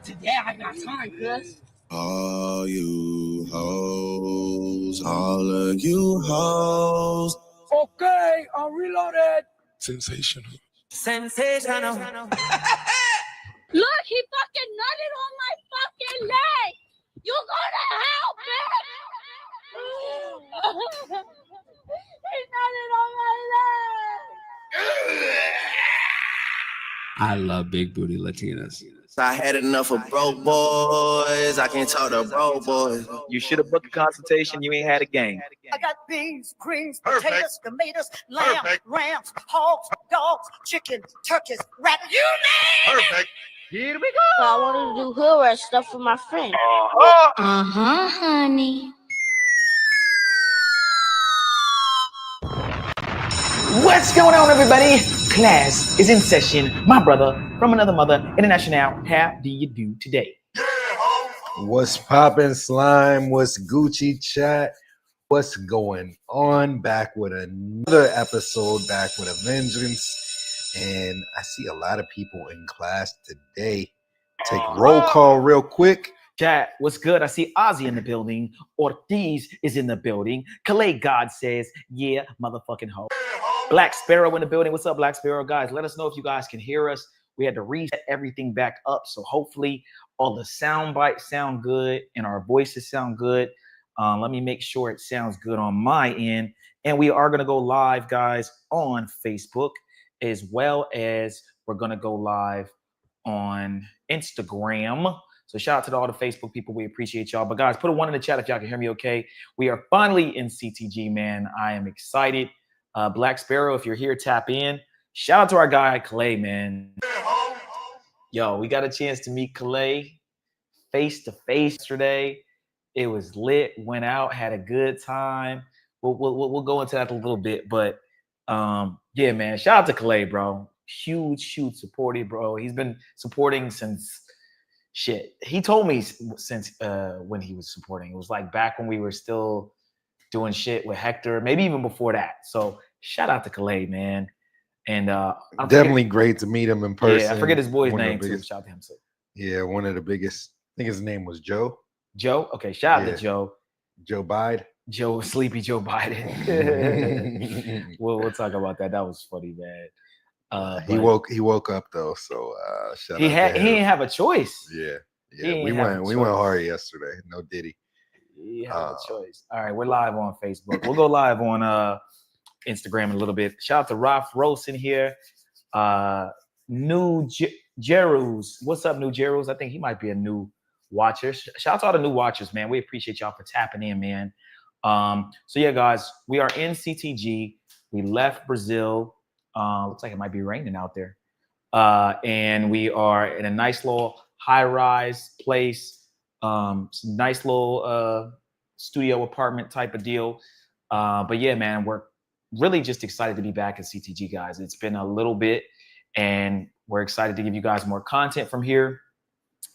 Today I got time, cuz. All you hoes, all of you hoes. Okay, I'm reloaded. Sensational. Sensational. Look, he fucking nutted on my fucking leg. You gonna help, bitch? He nutted on my leg. I love big booty Latinas. I had enough of broke boys. I can't talk to broke boys. You should have booked a consultation. You ain't had a game. I got beans, greens, potatoes, tomatoes, lamb, rams, hogs, dogs, chicken, turkeys, rabbit. You name it. Here we go. So I wanted to do hood rat stuff for my friend. Honey. What's going on, everybody? Class is in session. My brother from another mother, international. How do you do today? What's poppin', slime? What's Gucci chat? What's going on? Back with another episode, back with a vengeance. And I see a lot of people in class today. Take roll call real quick. Chat, what's good? I see Ozzy in the building. Ortiz is in the building. Calais God says, yeah, motherfucking ho. Black Sparrow in the building. What's up, Black Sparrow? Guys, let us know if you guys can hear us. We had to reset everything back up. So hopefully all the sound bites sound good and our voices sound good. Let me make sure it sounds good on my end. And we are going to go live, guys, on Facebook, as well as we're going to go live on Instagram. So shout out to all the Facebook people. We appreciate y'all. But guys, put a 1 in the chat if y'all can hear me okay. We are finally in CTG, man. I am excited. Black Sparrow, if you're here, tap in. Shout out to our guy, Calais, man. Yo, we got a chance to meet Calais face to face yesterday. It was lit, went out, had a good time. We'll go into that a little bit. But yeah, man, shout out to Calais, bro. Huge supporter, bro. He's been supporting since shit. He told me since when he was supporting. It was like back when we were still doing shit with Hector, maybe even before that. So shout out to Calais, man. And definitely great to meet him in person. Yeah, I forget his boy's name too. Shout out to him too. Yeah, one of the biggest. I think his name was Joe. Joe? Okay, shout out to Joe. Joe Biden. Sleepy Joe Biden. we'll talk about that. That was funny, man. He woke up though, so shout out he to him. didn't have a choice. Yeah. We went hard yesterday. No Diddy. He had a choice. All right, we're live on Facebook. We'll go live on Instagram in a little bit. Shout out to Ralph Rose in here. New Jerus. What's up, New Jerus? I think he might be a new watcher. Shout out to all the new watchers, man. We appreciate y'all for tapping in, man. So yeah, guys, we are in CTG. We left Brazil. Looks like it might be raining out there. And we are in a nice little high-rise place. Some nice little studio apartment type of deal. But yeah, man, we're really just excited to be back at CTG, guys. It's been a little bit, and we're excited to give you guys more content from here.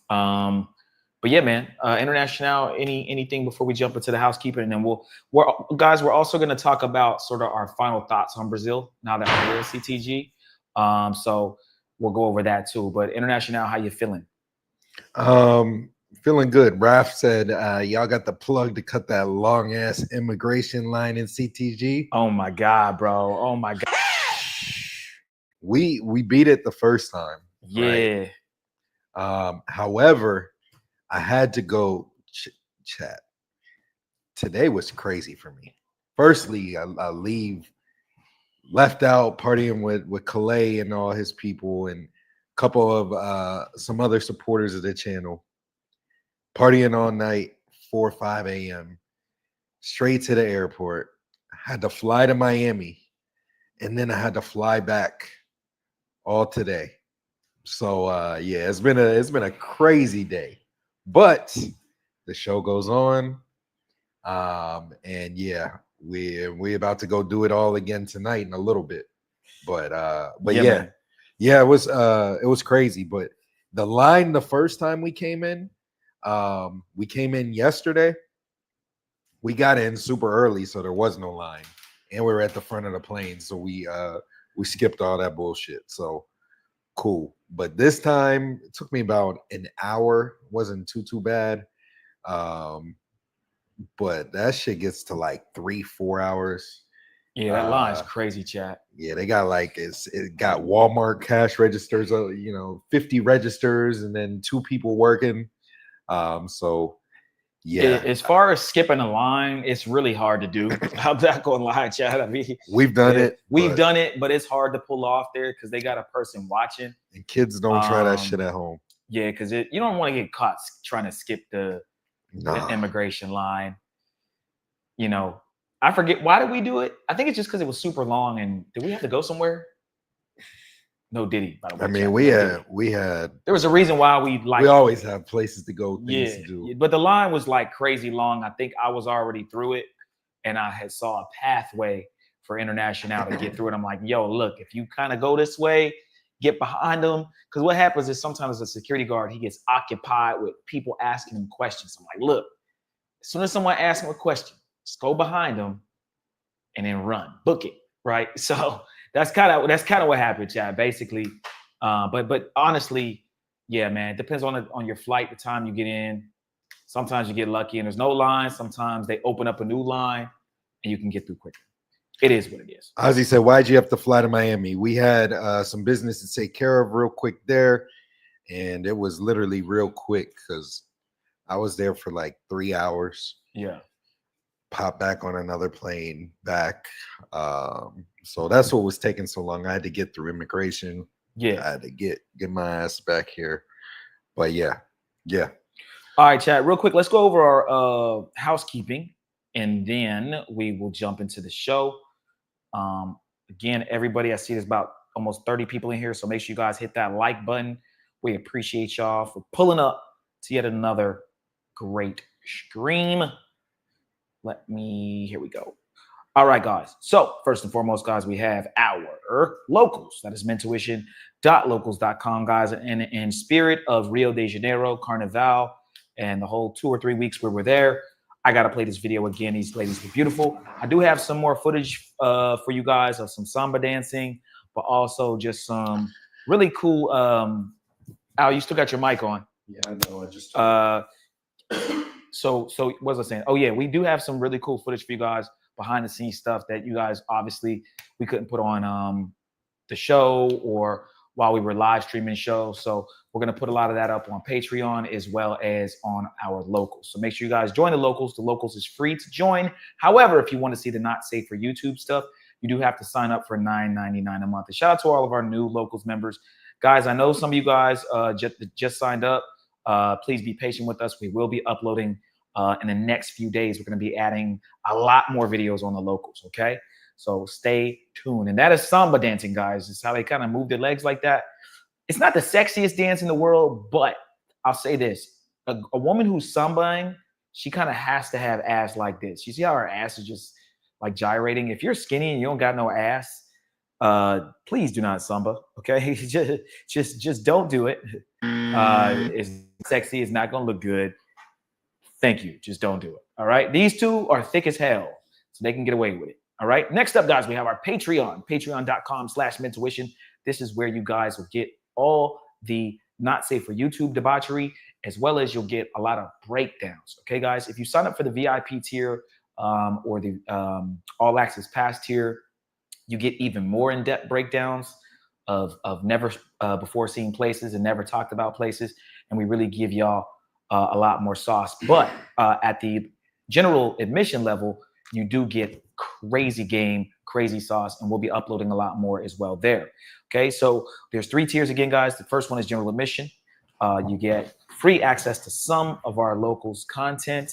But yeah, man, International, anything before we jump into the housekeeping, and then we're also going to talk about sort of our final thoughts on Brazil now that we're at CTG. So we'll go over that too. But International, how you feeling? Feeling good. Raph said, y'all got the plug to cut that long ass immigration line in CTG. Oh my God, bro. Oh my God. We beat it the first time. Yeah. Right? However, I had to go chat. Today was crazy for me. Firstly, I left out partying with Calais and all his people and a couple of some other supporters of the channel. Partying all night, 4 or 5 a.m. Straight to the airport. I had to fly to Miami, and then I had to fly back all today. So yeah, it's been a crazy day. But the show goes on. And yeah, we're about to go do it all again tonight in a little bit. But yeah, it was crazy. But the line the first time we came in yesterday we got in super early, so there was no line, and we were at the front of the plane, so we skipped all that bullshit. So cool. But this time it took me about an hour. Wasn't too bad. But that shit gets to like 3-4 hours. Yeah, that line's crazy, chat. Yeah, they got like it got Walmart cash registers, 50 registers, and then 2 people working. So yeah, As far as skipping a line, it's really hard to do. I'm not gonna lie, chat. I mean, we've done it. We've done it, but it's hard to pull off there because they got a person watching. And kids don't try that shit at home. Yeah, because you don't want to get caught trying to skip the immigration line. You know, I forget, why did we do it? I think it's just because it was super long. And did we have to go somewhere? No, did he? By the way, I mean, we had. There was a reason why we always have places to go, things to do. But the line was like crazy long. I think I was already through it, and I had saw a pathway for international to get through it. I'm like, yo, look, if you kind of go this way, get behind them. Because what happens is sometimes a security guard, he gets occupied with people asking him questions. I'm like, look, as soon as someone asks him a question, just go behind them and then run, book it, right? So that's kind of what happened, Chad. Basically, but honestly, yeah, man, it depends on your flight, the time you get in. Sometimes you get lucky and there's no line. Sometimes they open up a new line and you can get through quicker. It is what it is. Ozzy said, "Why'd you have to fly to Miami?" We had some business to take care of real quick there, and it was literally real quick because I was there for like 3 hours. Yeah. Pop back on another plane back. So that's what was taking so long. I had to get through immigration. Yeah. I had to get my ass back here. But yeah. All right, chat. Real quick, let's go over our housekeeping, and then we will jump into the show. Again, everybody, I see there's about almost 30 people in here, so make sure you guys hit that like button. We appreciate y'all for pulling up to yet another great stream. Here we go. All right, guys. So first and foremost, guys, we have our locals. That is mentuition.locals.com, guys. And in spirit of Rio de Janeiro, Carnival, and the whole 2 or 3 weeks we were there, I got to play this video again. These ladies were beautiful. I do have some more footage for you guys of some samba dancing, but also just some really cool. Al, you still got your mic on. Yeah, I know. I just. So what was I saying? Oh yeah, we do have some really cool footage for you guys, behind the scenes stuff that you guys obviously we couldn't put on the show or while we were live streaming the show. So we're gonna put a lot of that up on Patreon as well as on our locals. So make sure you guys join the locals. The locals is free to join. However, if you want to see the Not Safe for YouTube stuff, you do have to sign up for $9.99 a month. And shout out to all of our new locals members. Guys, I know some of you guys just signed up. Please be patient with us. We will be uploading in the next few days. We're going to be adding a lot more videos on the locals, okay? So stay tuned. And that is samba dancing, guys. It's how they kind of move their legs like that. It's not the sexiest dance in the world, but I'll say this. A woman who's sambaing, she kind of has to have ass like this. You see how her ass is just like gyrating? If you're skinny and you don't got no ass, please do not samba, okay? just don't do it. It's sexy. It's not going to look good. Thank you. Just don't do it. All right. These two are thick as hell, so they can get away with it. All right. Next up, guys, we have our Patreon, patreon.com/mentuition. This is where you guys will get all the Not Safe for YouTube debauchery, as well as you'll get a lot of breakdowns. Okay, guys, if you sign up for the VIP tier or the All Access Pass tier, you get even more in-depth breakdowns of never before seen places and never talked about places. And we really give y'all a lot more sauce. But at the general admission level, you do get crazy game, crazy sauce, and we'll be uploading a lot more as well there. Okay, so there's 3 tiers again, guys. The first one is general admission. You get free access to some of our locals content,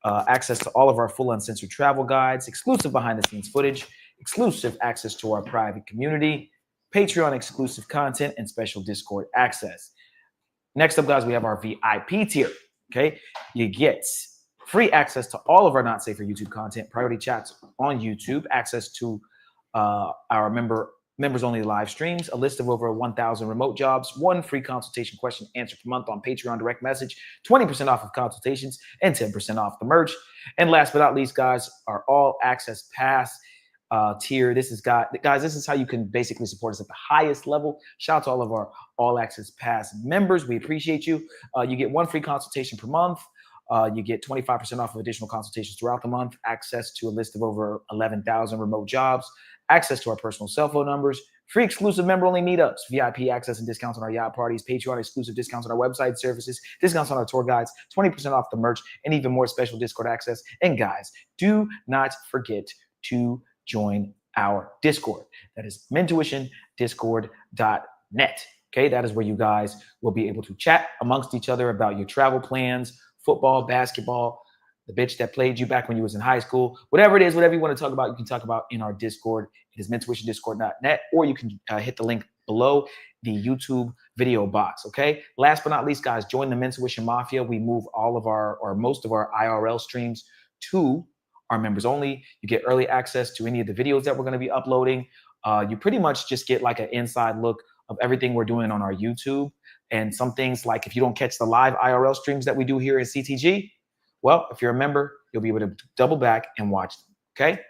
access to all of our full uncensored travel guides, exclusive behind the scenes footage, exclusive access to our private community, Patreon exclusive content, and special Discord access. Next up, guys, we have our VIP tier. Okay, you get free access to all of our Not Safe for YouTube content, priority chats on YouTube, access to our member members only live streams, a list of over 1,000 remote jobs, 1 free consultation question answered per month on Patreon direct message, 20% off of consultations, and 10% off the merch. And last but not least, guys, our all access pass tier. This is guys, this is how you can basically support us at the highest level. Shout out to all of our all access pass members. We appreciate you. You get 1 free consultation per month. You get 25% off of additional consultations throughout the month, access to a list of over 11,000 remote jobs, access to our personal cell phone numbers, free exclusive member-only meetups, VIP access and discounts on our yacht parties, Patreon exclusive discounts on our website services, discounts on our tour guides, 20% off the merch, and even more special Discord access. And guys, do not forget to join our Discord. That is mentuitiondiscord.net. Okay, that is where you guys will be able to chat amongst each other about your travel plans, football, basketball, the bitch that played you back when you was in high school, whatever it is, whatever you want to talk about, you can talk about in our Discord. It is mentuitiondiscord.net, or you can hit the link below the YouTube video box, okay? Last but not least, guys, join the Mentuition Mafia. We move all of our, or most of our IRL streams to our members only. You get early access to any of the videos that we're going to be uploading. You pretty much just get like an inside look of everything we're doing on our YouTube. And some things like if you don't catch the live IRL streams that we do here in CTG, well, if you're a member, you'll be able to double back and watch them. Okay.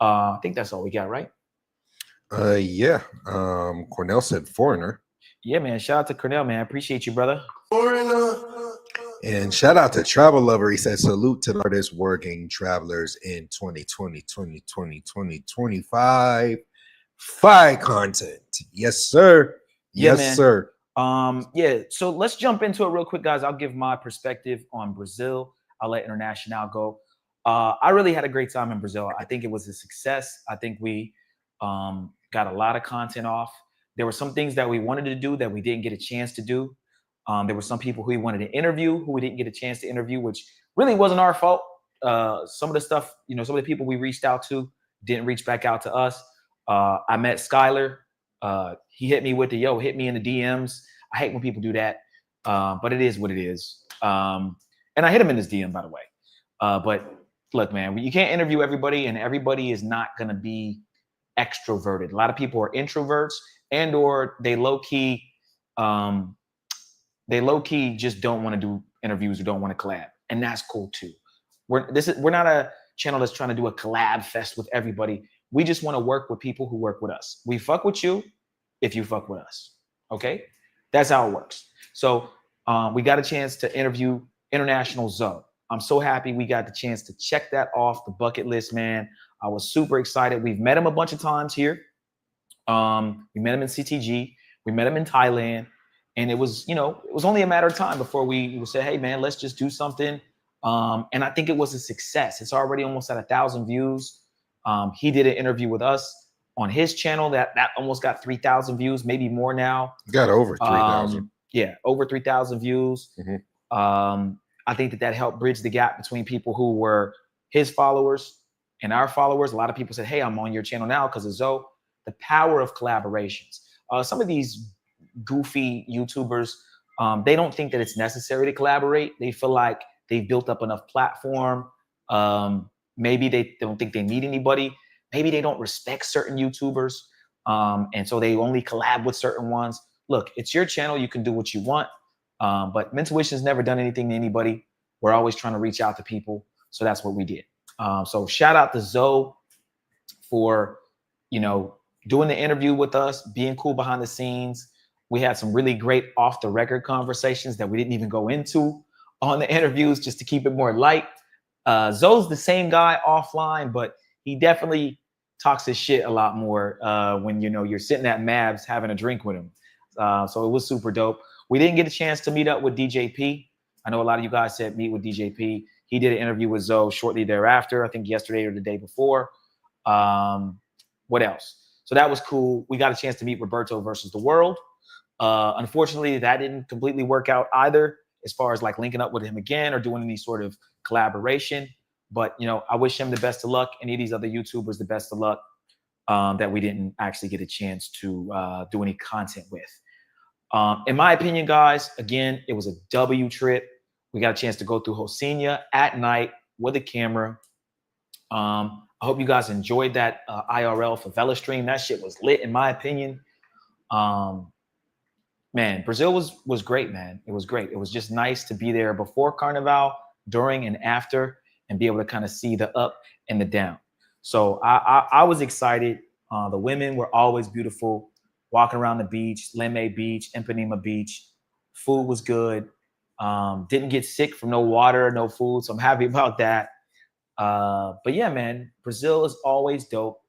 I think that's all we got, right? Yeah. Cornell said foreigner. Yeah, man. Shout out to Cornell, man. I appreciate you, brother. Foreigner. And shout out to Travel Lover. He said, salute to the artists working travelers in 2020, 2020, 2025. Fire content. Yes, sir. Yeah, Yes, man. sir. Yeah, so let's jump into it real quick, guys. I'll give my perspective on Brazil. I'll let International go. I really had a great time in Brazil. I think it was a success. I think we got a lot of content off. There were some things that we wanted to do that we didn't get a chance to do. There were some people who we wanted to interview who we didn't get a chance to interview, which really wasn't our fault. Some of the stuff, you know, some of the people we reached out to didn't reach back out to us. I met Skylar. He hit me with the, yo, hit me in the DMs. I hate when people do that, but it is what it is. And I hit him in his DM, by the way. But look, man, you can't interview everybody, and everybody is not going to be extroverted. A lot of people are introverts, and or they low-key just don't want to do interviews or don't want to collab. And that's cool too. We're not a channel that's trying to do a collab fest with everybody. We just want to work with people who work with us. We fuck with you if you fuck with us. Okay? That's how it works. So we got a chance to interview International Zoe. I'm so happy we got the chance to check that off the bucket list, man. I was super excited. We've met him a bunch of times here. We met him in CTG. We met him in Thailand. And it was, you know, it was only a matter of time before we said, hey, man, let's just do something. And I think it was a success. It's already almost at 1,000 views. He did an interview with us on his channel that almost got 3,000 views, maybe more now. Got over 3,000. Yeah, over 3,000 views. Mm-hmm. I think that helped bridge the gap between people who were his followers and our followers. A lot of people said, hey, I'm on your channel now because of Zoe. The power of collaborations. Some of these goofy YouTubers, they don't think that it's necessary to collaborate. They feel like they've built up enough platform. Maybe they don't think they need anybody. Maybe they don't respect certain YouTubers. And so they only collab with certain ones. Look, it's your channel. You can do what you want. But Mentuition's never done anything to anybody. We're always trying to reach out to people. So that's what we did. So shout out to Zoe for, you know, doing the interview with us, being cool behind the scenes. We had some really great off the record conversations that we didn't even go into on the interviews just to keep it more light. Zoe's the same guy offline, but he definitely talks his shit a lot more when, you know, you're sitting at Mabs having a drink with him. So it was super dope. We didn't get a chance to meet up with DJP. I know a lot of you guys said meet with DJP. He did an interview with Zoe shortly thereafter, I think yesterday or the day before. What else? So that was cool. We got a chance to meet Roberto versus the World. Unfortunately, that didn't completely work out either as far as like linking up with him again or doing any sort of collaboration. But, you know, I wish him the best of luck. Any of these other YouTubers, the best of luck that we didn't actually get a chance to do any content with. In my opinion, guys, again, it was a W trip. We got a chance to go through Hosenia at night with a camera. I hope you guys enjoyed that IRL favela stream. That shit was lit, in my opinion. Man, Brazil was great, man. It was great. It was just nice to be there before Carnival, during and after, and be able to kind of see the up and the down. So I was excited. The women were always beautiful. Walking around the beach, Leme Beach, Ipanema Beach. Food was good. Didn't get sick from no water, no food. So I'm happy about that. But yeah, man, Brazil is always dope.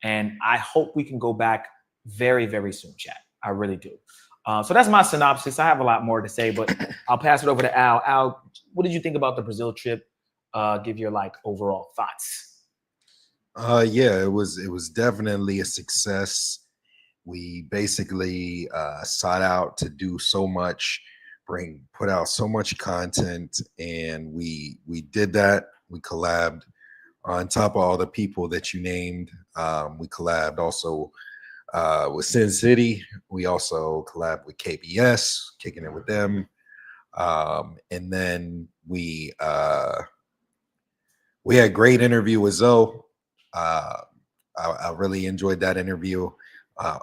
And I hope we can go back very, very soon, chat. I really do. So that's my synopsis. I have a lot more to say, but I'll pass it over to Al. Al, what did you think about the Brazil trip? Give your like overall thoughts. Yeah, it was definitely a success. We basically sought out to do so much, put out so much content, and we did that. We collabed on top of all the people that you named. We collabed also with Sin City. We also collabed with KBS, kicking it with them. And then we had a great interview with Zoe. I really enjoyed that interview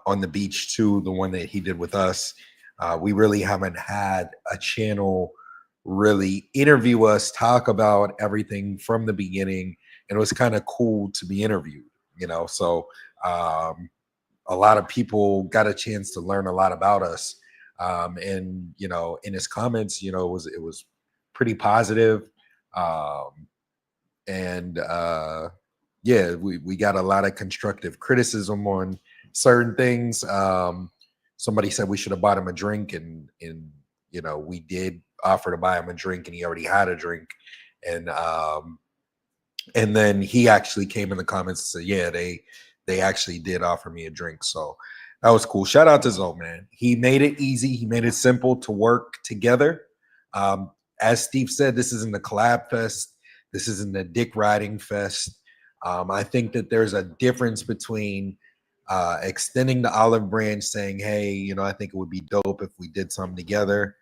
on the beach too, the one that he did with us. We really haven't had a channel really interview us, talk about everything from the beginning. And it was kind of cool to be interviewed, you know? So a lot of people got a chance to learn a lot about us. And, you know, in his comments, you know, it was pretty positive. Yeah, we got a lot of constructive criticism on certain things. Somebody said we should have bought him a drink, and you know, we did offer to buy him a drink, and he already had a drink. And then he actually came in the comments and said, yeah, they actually did offer me a drink. So that was cool. Shout out to Zoe, man. He made it easy. He made it simple to work together. As Steve said, this isn't the collab fest. This isn't the dick riding fest. I think that there's a difference between extending the olive branch, saying, hey, you know, I think it would be dope if we did something together.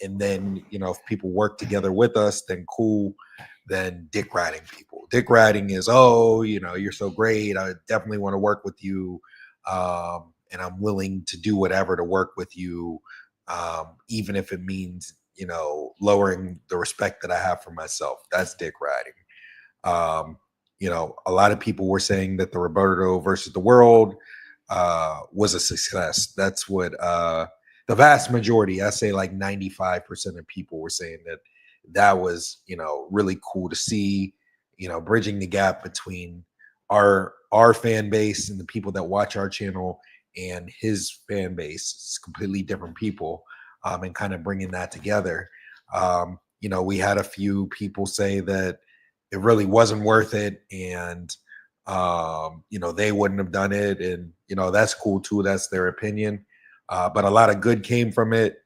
And then, you know, if people work together with us, then cool. Then dick riding people. Dick riding is, oh, you know, you're so great. I definitely want to work with you. And I'm willing to do whatever to work with you, even if it means, you know, lowering the respect that I have for myself. That's dick riding. You know, a lot of people were saying that the Roberto versus the World was a success. That's what the vast majority, I say like 95% of people were saying that was, you know, really cool to see, you know, bridging the gap between our fan base and the people that watch our channel and his fan base. It's completely different people, and kind of bringing that together. You know, we had a few people say that it really wasn't worth it, and you know, they wouldn't have done it, and you know, that's cool too. That's their opinion, but a lot of good came from it.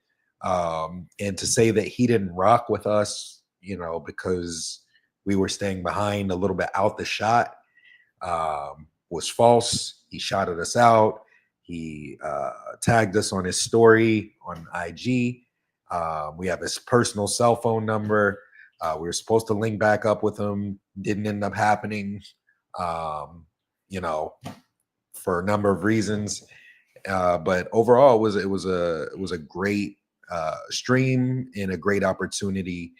And to say that he didn't rock with us, you know, because we were staying behind a little bit out the shot, was false. He shouted us out. He tagged us on his story on IG. We have his personal cell phone number. We were supposed to link back up with him. Didn't end up happening, you know, for a number of reasons. But overall, it was a great stream and a great opportunity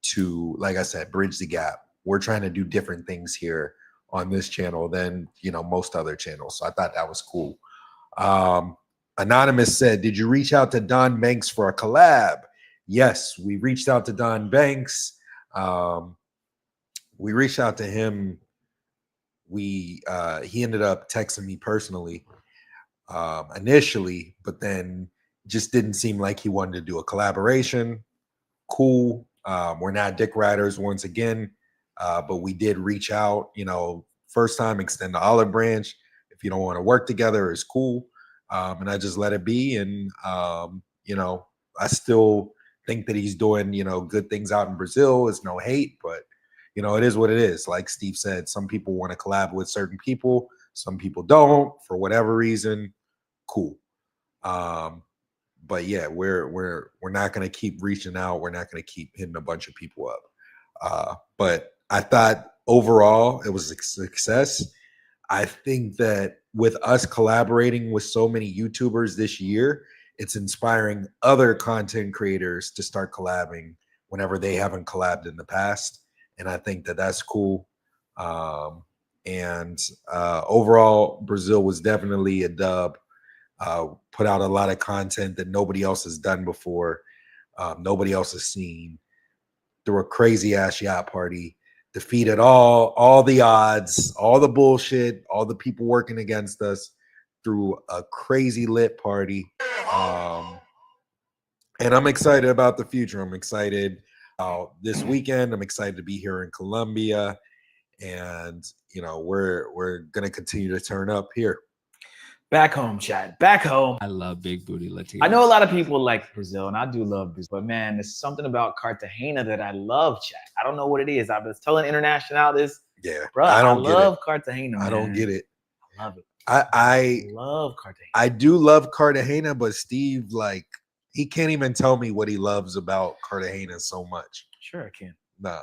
to, like I said, bridge the gap. We're trying to do different things here on this channel than, you know, most other channels. So I thought that was cool. Anonymous said, did you reach out to Don Banks for a collab? Yes, we reached out to Don Banks. We reached out to him. He ended up texting me personally initially, but then just didn't seem like he wanted to do a collaboration. Cool. We're not dick riders once again, but we did reach out, you know, first time, extend the olive branch. If you don't want to work together, it's cool. And I just let it be. And, you know, I still think that he's doing, you know, good things out in Brazil. It's no hate, but, you know, it is what it is. Like Steve said, some people want to collab with certain people. Some people don't, for whatever reason. Cool. But yeah, we're not going to keep reaching out. We're not going to keep hitting a bunch of people up. But I thought overall, it was a success. I think that with us collaborating with so many YouTubers this year, it's inspiring other content creators to start collabing whenever they haven't collabed in the past. And I think that that's cool. Overall, Brazil was definitely a dub. Put out a lot of content that nobody else has done before. Nobody else has seen. Through a crazy ass yacht party. Defeated all the odds, all the bullshit, all the people working against us through a crazy lit party. And I'm excited about the future. I'm excited this weekend. I'm excited to be here in Colombia. And you know, we're gonna continue to turn up here. Back home, chat. Back home. I love big booty Latinos. I know a lot of people like Brazil, and I do love Brazil, but man, there's something about Cartagena that I love, chat. I don't know what it is. I was telling International this. Yeah, bro. I love Cartagena. Man. I don't get it. I love it. I love Cartagena. I do love Cartagena, but Steve, like, he can't even tell me what he loves about Cartagena so much. Sure, I can. Nah.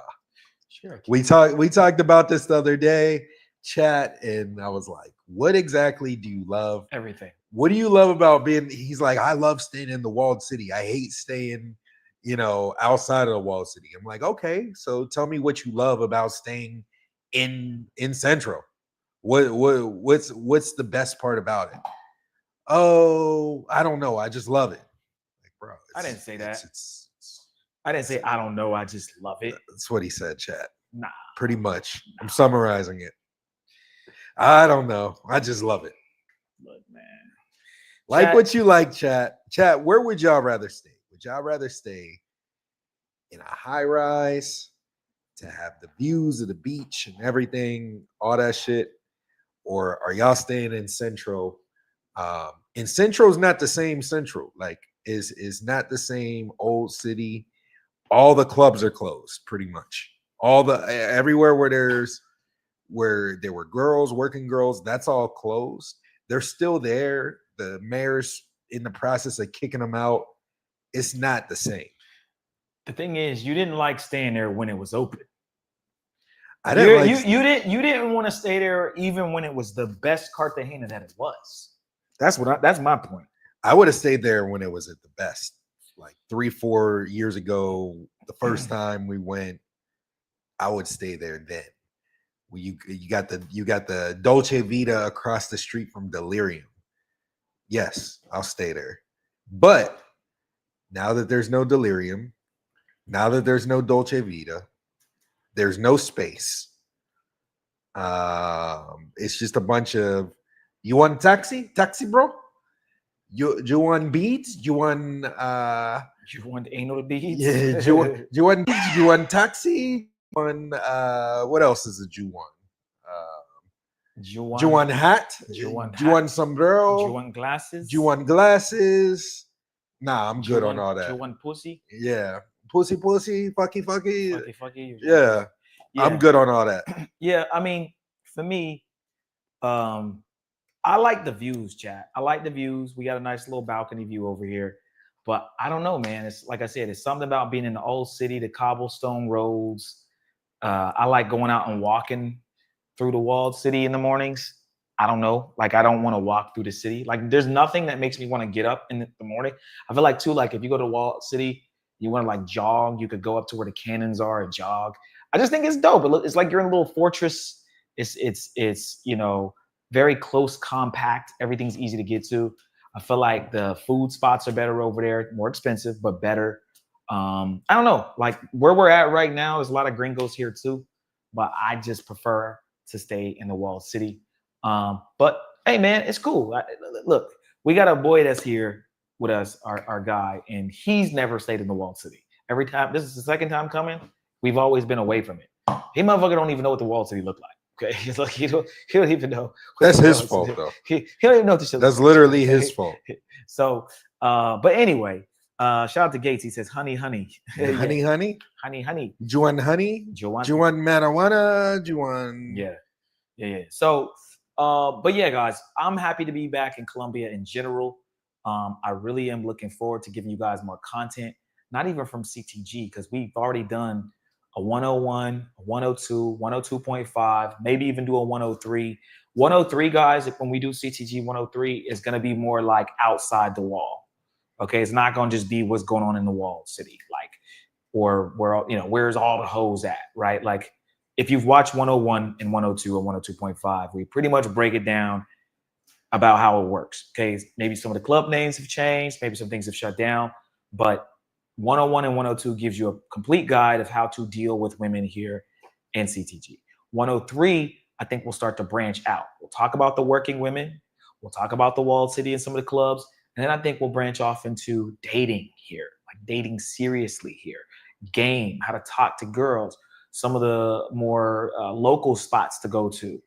Sure, I can. We talked about this the other day, chat, and I was like, what exactly do you love? Everything. What do you love about being? He's like, I love staying in the walled city. I hate staying, you know, outside of the walled city. I'm like, okay, so tell me what you love about staying in Central. What's the best part about it? Oh, I don't know. I just love it. Like, bro, I didn't say that. I didn't say I don't know. I just love it. That's what he said, chat. Nah. Pretty much. I'm summarizing it. I don't know. I just love it. Look, man. Like Chat. what you like, chat. Chat, where would y'all rather stay? Would y'all rather stay in a high rise to have the views of the beach and everything, all that shit? Or are y'all staying in Central? And Central is not the same Central. Like, is not the same old city. All the clubs are closed, pretty much. Everywhere where there were girls, working girls, that's all closed. They're still there. The mayor's in the process of kicking them out. It's not the same. The thing is, you didn't like staying there when it was open. I didn't you didn't want to stay there even when it was the best Cartagena that it was. That's my point. I would have stayed there when it was at the best. Like 3-4 years ago, the first time we went, I would stay there then. You got the Dolce Vita across the street from Delirium. Yes, I'll stay there. But now that there's no Delirium, now that there's no Dolce Vita, there's no space. It's just a bunch of, you want taxi, bro? You want beads? You want anal beads? Yeah, you want beads? You want taxi? What else is it you want? You want hat? You want sombrero? You want glasses? You want glasses? Nah, I'm good on all that. You want pussy? Yeah. Pussy, fucky. Fucky. Yeah. I'm good on all that. Yeah, I mean, for me, I like the views, chat. I like the views. We got a nice little balcony view over here. But I don't know, man. It's like I said, it's something about being in the old city, the cobblestone roads. I like going out and walking through the walled city in the mornings. I don't know. Like, I don't want to walk through the city. Like, there's nothing that makes me want to get up in the morning. I feel like, too, like, if you go to walled city, you want to, like, jog. You could go up to where the cannons are and jog. I just think it's dope. It's like you're in a little fortress. It's you know, very close, compact. Everything's easy to get to. I feel like the food spots are better over there. More expensive, but better. I don't know. Like, where we're at right now, there's a lot of gringos here, too. But I just prefer to stay in the walled city. But hey, man, it's cool. Look, we got a boy that's here with us, our guy, and he's never stayed in the walled city. Every time, this is the second time coming, we've always been away from it. He motherfucker don't even know what the walled city looked like. Okay, he's like, he don't even know. That's his fault, though. He don't even know what the shit. That's literally his fault. So, but anyway, shout out to Gates. He says, honey. Honey. Do you want honey? Do you want honey? Do you want marijuana? Do you want? Yeah. So, but yeah, guys, I'm happy to be back in Colombia in general. I really am looking forward to giving you guys more content, not even from CTG, because we've already done a 101, a 102, 102.5, maybe even do a 103. 103, guys, when we do CTG 103, is going to be more like outside the wall. Okay, it's not going to just be what's going on in the walled city, like, or where, you know, where's all the hoes at, right? Like, if you've watched 101 and 102 and 102.5, we pretty much break it down about how it works. Okay, maybe some of the club names have changed, maybe some things have shut down, but 101 and 102 gives you a complete guide of how to deal with women here in CTG. 103, I think we'll start to branch out. We'll talk about the working women, we'll talk about the walled city and some of the clubs, and then I think we'll branch off into dating here, like dating seriously here, game, how to talk to girls, some of the more local spots to go to,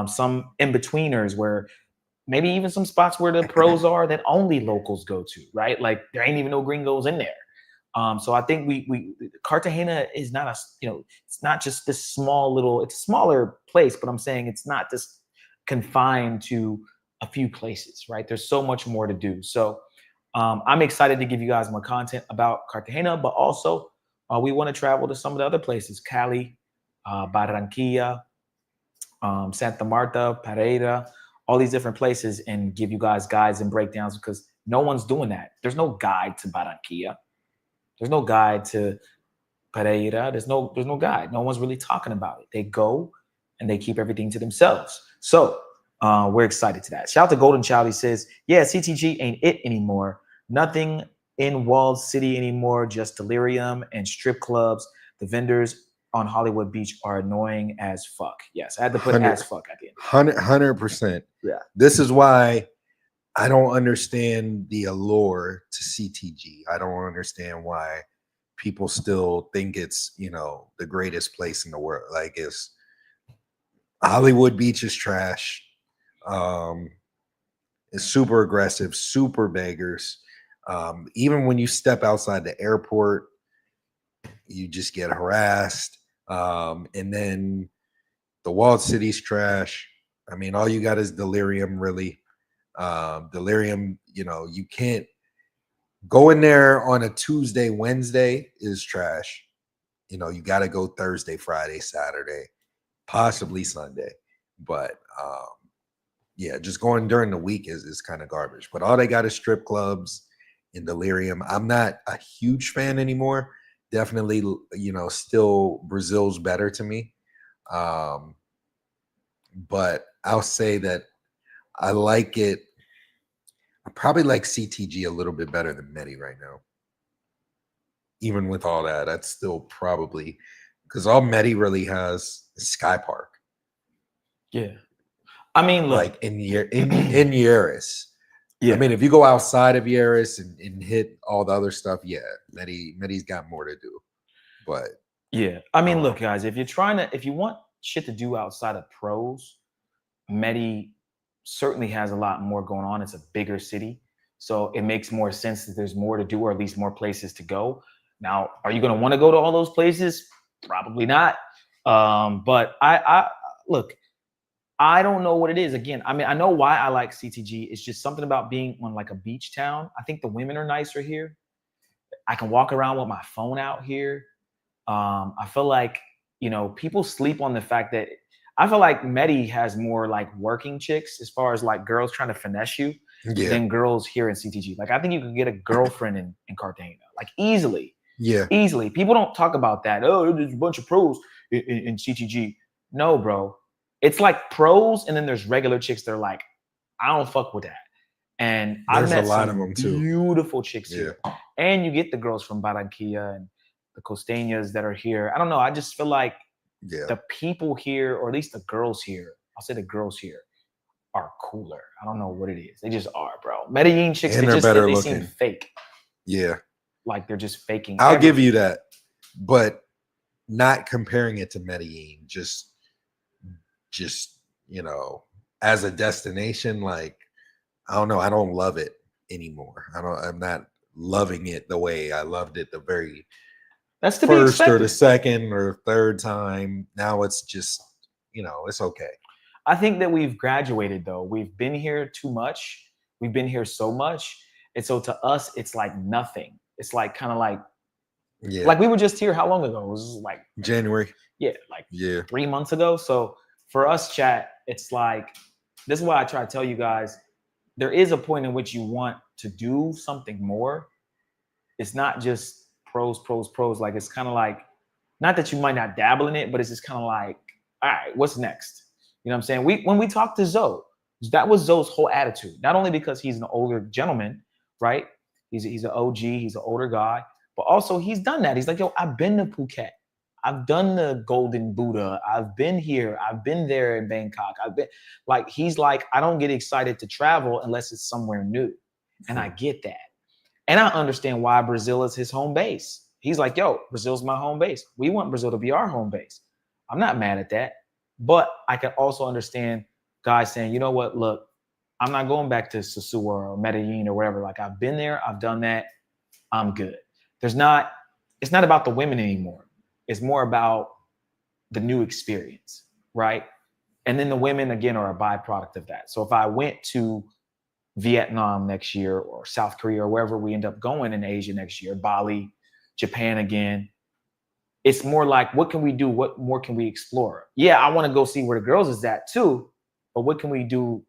some in-betweeners where maybe even some spots where the pros are that only locals go to, right? Like there ain't even no gringos in there. So I think we Cartagena is not it's not just this small little, it's a smaller place, but I'm saying it's not just confined to a few places, right? There's so much more to do. So I'm excited to give you guys more content about Cartagena, but also we want to travel to some of the other places, Cali, Barranquilla, Santa Marta, Pereira, all these different places, and give you guys guides and breakdowns, because no one's doing that. There's no guide to Barranquilla. There's no guide to Pereira. There's no guide. No one's really talking about it. They go and they keep everything to themselves. So we're excited to that. Shout out to Golden Child. He says, yeah, CTG ain't it anymore. Nothing in walled city anymore, just delirium and strip clubs. The vendors on Hollywood Beach are annoying as fuck. Yes, I had to put as fuck at the end. 100%. Yeah. This is why I don't understand the allure to CTG. I don't understand why people still think it's, you know, the greatest place in the world. Like, it's Hollywood Beach is trash. It's super aggressive, super beggars. Even when you step outside the airport, you just get harassed. And then the walled city's trash. I mean, all you got is delirium, really. Delirium, you know, you can't go in there on a Tuesday, Wednesday is trash. You know, you got to go Thursday, Friday, Saturday, possibly Sunday. But yeah, just going during the week is kind of garbage. But all they got is strip clubs and delirium. I'm not a huge fan anymore. Definitely, you know, still Brazil's better to me. But I'll say that I like it. I probably like CTG a little bit better than Medi right now. Even with all that, that's still probably, because all Medi really has is Sky Park. Yeah. I mean, look, like in Yaris. Yeah. I mean, if you go outside of Yaris and hit all the other stuff, yeah, Medi's got more to do. But yeah, I mean, look, guys, if you want shit to do outside of pros, Medi certainly has a lot more going on. It's a bigger city, so it makes more sense that there's more to do, or at least more places to go. Now, are you going to want to go to all those places? Probably not. But I look, I don't know what it is. Again, I mean, I know why I like CTG. It's just something about being on like a beach town. I think the women are nicer here. I can walk around with my phone out here. I feel like, you know, people sleep on the fact that I feel like Medi has more like working chicks as far as like girls trying to finesse you than girls here in CTG. Like, I think you can get a girlfriend in Cartagena, like easily. Yeah. Easily. People don't talk about that. Oh, there's a bunch of pros in CTG. No, bro. It's like pros, and then there's regular chicks that are like, I don't fuck with that. And I've met a lot some of them too. Beautiful chicks here. And you get the girls from Barranquilla and the costeñas that are here. I don't know. I just feel like the people here, or at least the girls here, I'll say the girls here, are cooler. I don't know what it is. They just are, bro. Medellin chicks, And they seem fake. Yeah. Like they're just faking. I'll give you that. But not comparing it to Medellin, just, you know, as a destination, like, I don't know. I don't love it anymore. I'm not loving it the way I loved it the very first or the second or third time. Now it's just, you know, it's okay. I think that we've graduated, though. We've been here too much. We've been here so much. And so to us, it's like nothing. It's like kind of like Yeah. Like we were just here how long ago? It was like January. yeah, like Yeah. 3 months ago. So for us, chat, it's like this is why I try to tell you guys there is a point in which you want to do something more. It's not just pros. Like it's kind of like not that you might not dabble in it, but it's just kind of like, all right, what's next? You know what I'm saying? When we talked to Zoe, that was Zoe's whole attitude. Not only because he's an older gentleman, right? He's an OG, he's an older guy, but also he's done that. He's like, yo, I've been to Phuket. I've done the Golden Buddha. I've been here. I've been there in Bangkok. I've been like, he's like, I don't get excited to travel unless it's somewhere new. And I get that. And I understand why Brazil is his home base. He's like, yo, Brazil's my home base. We want Brazil to be our home base. I'm not mad at that. But I can also understand guys saying, you know what, look, I'm not going back to Sosúa or Medellin or wherever. Like I've been there, I've done that. I'm good. It's not about the women anymore. It's more about the new experience, right? And then the women, again, are a byproduct of that. So if I went to Vietnam next year or South Korea or wherever we end up going in Asia next year, Bali, Japan again, it's more like, what can we do? What more can we explore? Yeah, I want to go see where the girls is at too, but what can we do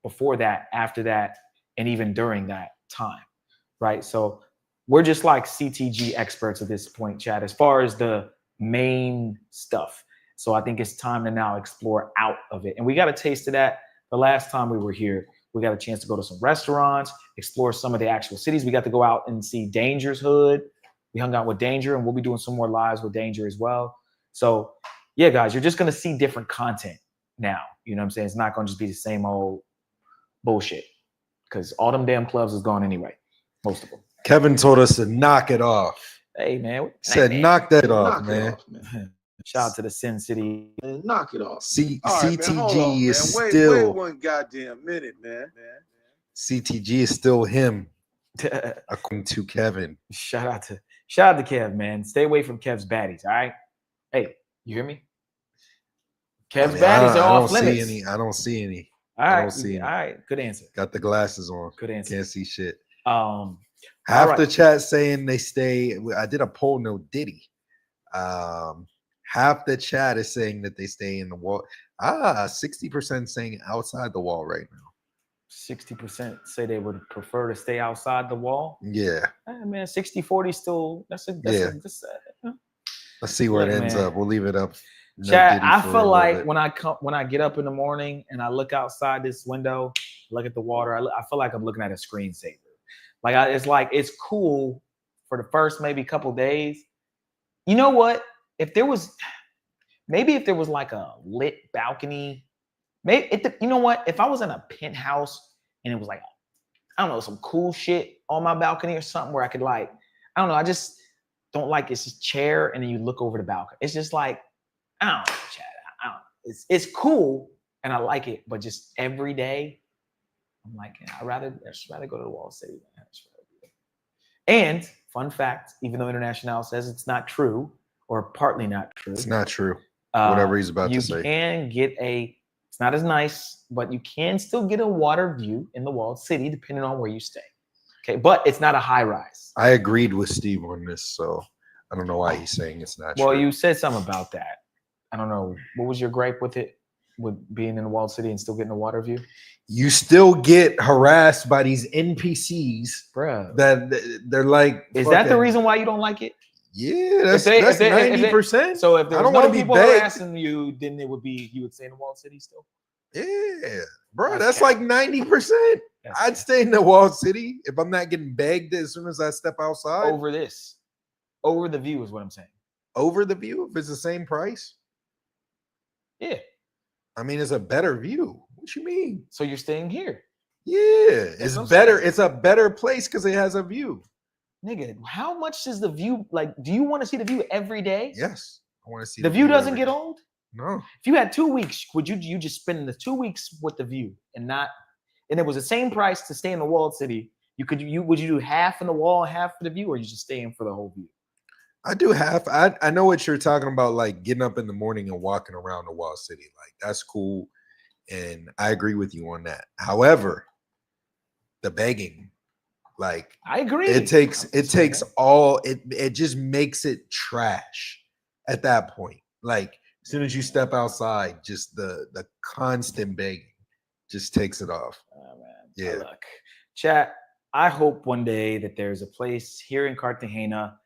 before that, after that, and even during that time, right? So we're just like CTG experts at this point, Chad, as far as the main stuff. So I think it's time to now explore out of it. And we got a taste of that the last time we were here. We got a chance to go to some restaurants, explore some of the actual cities. We got to go out and see Danger's hood. We hung out with Danger, and we'll be doing some more lives with Danger as well. So yeah, guys, you're just going to see different content now. You know what I'm saying? It's not going to just be the same old bullshit because all them damn clubs is gone anyway. Most of them. Kevin told us to knock it off. Hey, man. Said, man. knock that off, man. Shout out to the Sin City. Man, knock it off. CTG is Wait still one goddamn minute, man. CTG is still him, according to Kevin. Shout out to Kev, man. Stay away from Kev's baddies, all right? Hey, you hear me? Kev's baddies are off limits. I don't see any. All right, I don't see any. all right. Good answer. Got the glasses on. Good answer. Can't see shit. Half the chat saying they stay. I did a poll, no Diddy. Half the chat is saying that they stay in the wall. 60% saying outside the wall right now. 60% say they would prefer to stay outside the wall. Yeah. Hey, man, 60-40 still. Let's see where it ends up. We'll leave it up. Chat, I feel like when I get up in the morning and I look outside this window, look at the water, I feel like I'm looking at a screensaver. It's cool for the first maybe couple days. You know what? If there was like a lit balcony, you know what? If I was in a penthouse and it was like, I don't know, some cool shit on my balcony or something where I could I don't know. I just don't like it's a chair and then you look over the balcony. It's just like, I don't know, Chad. I don't know. It's cool and I like it, but just every day, I'm like, I'd just rather go to the Wall City. And fun fact, even though International says it's not true or partly not true, it's not true. Whatever he's about to say, you can get it's not as nice, but you can still get a water view in the Walled City depending on where you stay. Okay, but it's not a high rise. I agreed with Steve on this, so I don't know why he's saying it's not true. Well, you said something about that. I don't know. What was your gripe with it, with being in the Walled City and still getting a water view? You still get harassed by these NPCs, bruh. That they're like. Is that the reason why you don't like it? Yeah, that's 90%. So if there was no people harassing you, then you would stay in the Walled City still? Yeah, bro, that's like 90%. I'd stay in the Walled City if I'm not getting begged as soon as I step outside. Over the view is what I'm saying. Over the view, if it's the same price? Yeah. I mean, it's a better view. What you mean? So you're staying here? Yeah, it's better. It's a better place because it has a view. Nigga, how much is the view? Like, do you want to see the view every day? Yes, I want to see the view. Doesn't get old? No. If you had 2 weeks, would you just spend the 2 weeks with the view and it was the same price to stay in the Walled City? Would you do half in the wall, half for the view, or you just stay in for the whole view? I do half. I know what you're talking about, like getting up in the morning and walking around the Walled City. Like that's cool, and I agree with you on that. However, the begging Like I agree. it takes all it just makes it trash at that point. Like as soon as you step outside, just the constant begging just takes it off. Oh, man. Yeah. Look, chat. I hope one day that there's a place here in Cartagena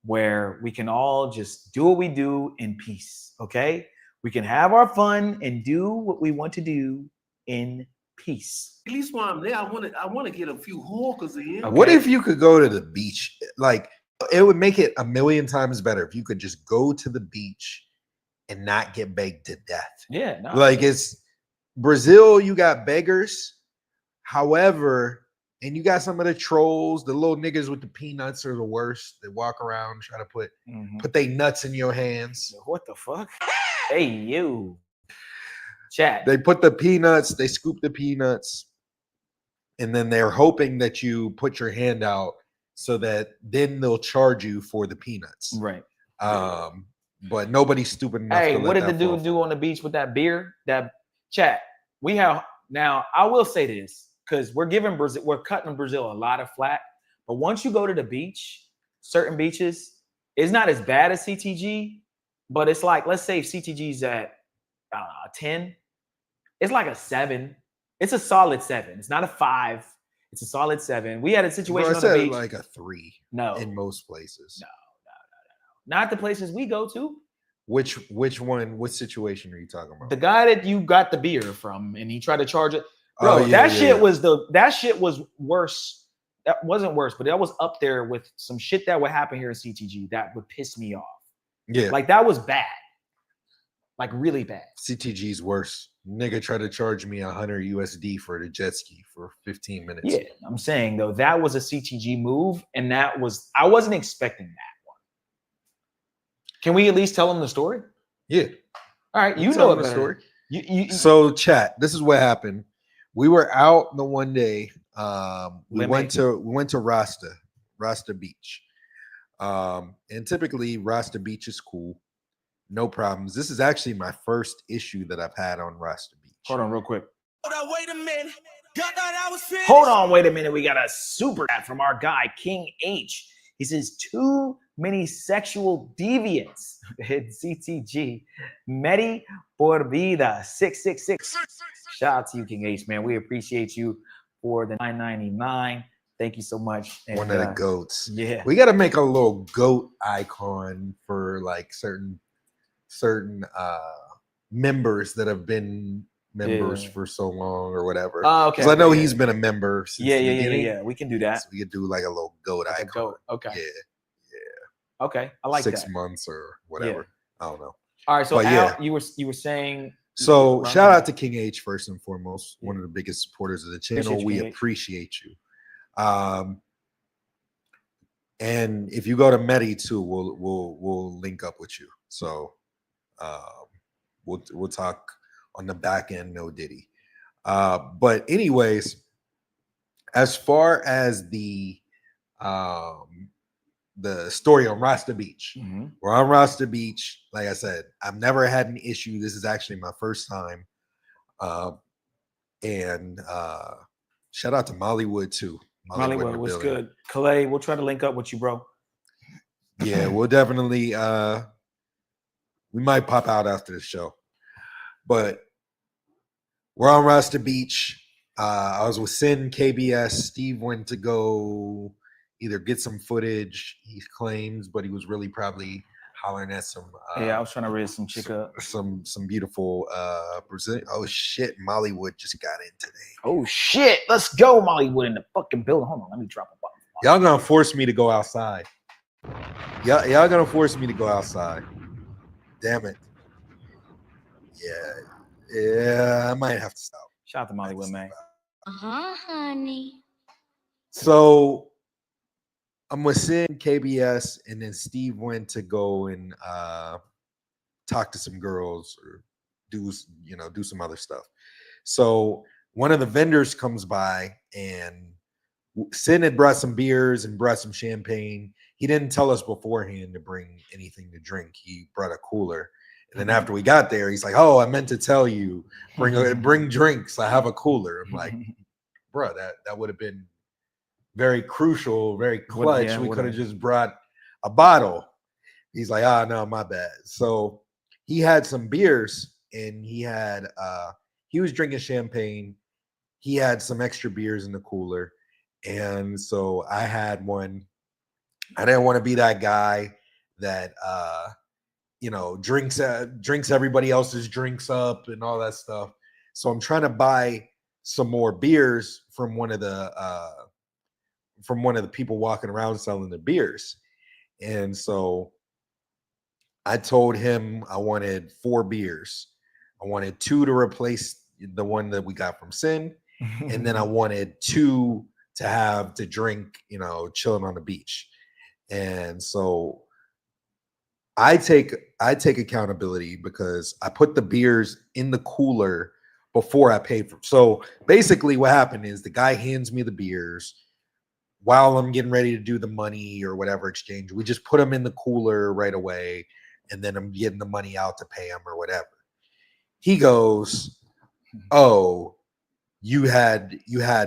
where we can all just do what we do in peace. Okay, we can have our fun and do what we want to do in peace. At least while I'm there, I want to get a few hawkers in. Okay. What if you could go to the beach? Like it would make it a million times better if you could just go to the beach and not get begged to death. Yeah, no. Like it's Brazil, you got beggars. However, and you got some of the trolls, the little niggas with the peanuts are the worst. They walk around trying to put they nuts in your hands. What the fuck? Hey, you. Chat. They put the peanuts, they scoop the peanuts, and then they're hoping that you put your hand out so that then they'll charge you for the peanuts. Right. But nobody's stupid enough. Hey, to what did the dude do on the beach with that beer? That chat. We have now. I will say this because we're cutting Brazil a lot of flack. But once you go to the beach, certain beaches, it's not as bad as CTG, but it's like, let's say CTG's at 10. It's like a 7. It's a solid 7. It's not a 5. It's a solid 7. We had a situation on the beach. Like a 3. No, in most places. No. Not the places we go to. Which one? What situation are you talking about? The guy that you got the beer from, and he tried to charge it. Bro, that shit was worse. That wasn't worse, but that was up there with some shit that would happen here in CTG that would piss me off. Yeah, like that was bad, like really bad. CTG's worse. Nigga tried to charge me $100 USD for the jet ski for 15 minutes. Yeah, I'm saying though that was a CTG move, and I wasn't expecting that one. Can we at least tell them the story? Yeah. All right, you know the story. So chat. This is what happened. We were out the one day. We went to Rasta Beach. And typically Rasta Beach is cool. No problems. This is actually my first issue that I've had on Rasta Beach. Hold on real quick. Hold on, wait a minute. Y'all thought I was finished? Hold on, wait a minute. We got a super chat from our guy, King H. He says, too many sexual deviants in CTG. Medi por vida, 666. Shout out to you, King H, man. We appreciate you for the $9.99. Thank you so much. And, one of the goats. Yeah. We got to make a little goat icon for like certain members that have been members for so long or whatever. Oh, okay. Because I know he's been a member since the beginning. Yeah. We can do that. So we could do like a little goat icon. Goat. Okay. Yeah. Okay. I like 6 that. months or whatever. I don't know. All right. So but Al, you were saying. So shout out to King H first and foremost, one of the biggest supporters of the channel. We appreciate you. And if you go to Medi too, we'll link up with you. So we'll talk on the back end, no Diddy. But anyways, as far as the story on Rasta Beach, we're on Rasta Beach. Like I said, I've never had an issue. This is actually my first time. And shout out to Mollywood too. Mollywood, what's good? Calais, we'll try to link up with you, bro. Yeah, we'll definitely we might pop out after the show. But we're on Rasta Beach. I was with Sin, KBS. Steve went to go either get some footage, he claims, but he was really probably hollering at some I was trying to raise some chick up. Some beautiful Brazilian. Oh shit, Mollywood just got in today. Oh shit, let's go, Mollywood in the fucking building. Hold on, let me drop a button. Y'all gonna force me to go outside. Y'all gonna force me to go outside. Damn it. Yeah, I might have to stop. Shout out to Mollywood, man. Honey. So I'm with Sin, KBS, and then Steve went to go and talk to some girls or do some other stuff. So one of the vendors comes by, and Sin had brought some beers and brought some champagne. He didn't tell us beforehand to bring anything to drink. He brought a cooler. And then after we got there, he's like, "Oh, I meant to tell you, bring drinks. I have a cooler." I'm like, "Bro, that would have been very crucial, very clutch. Yeah, We could have whatever. just brought a bottle. He's like, ah, no, my bad. So he had some beers and he was drinking champagne. He had some extra beers in the cooler. And so I had one. I didn't want to be that guy that drinks everybody else's drinks up and all that stuff. So I'm trying to buy some more beers from one of the people walking around selling the beers. And so I told him I wanted 4 beers. I wanted 2 to replace the one that we got from Sin, and then I wanted 2 to have to drink, chilling on the beach. And so I take accountability because I put the beers in the cooler before I paid for. So basically what happened is the guy hands me the beers while I'm getting ready to do the money or whatever exchange. We just put them in the cooler right away, and then I'm getting the money out to pay him or whatever. He goes, "Oh, you had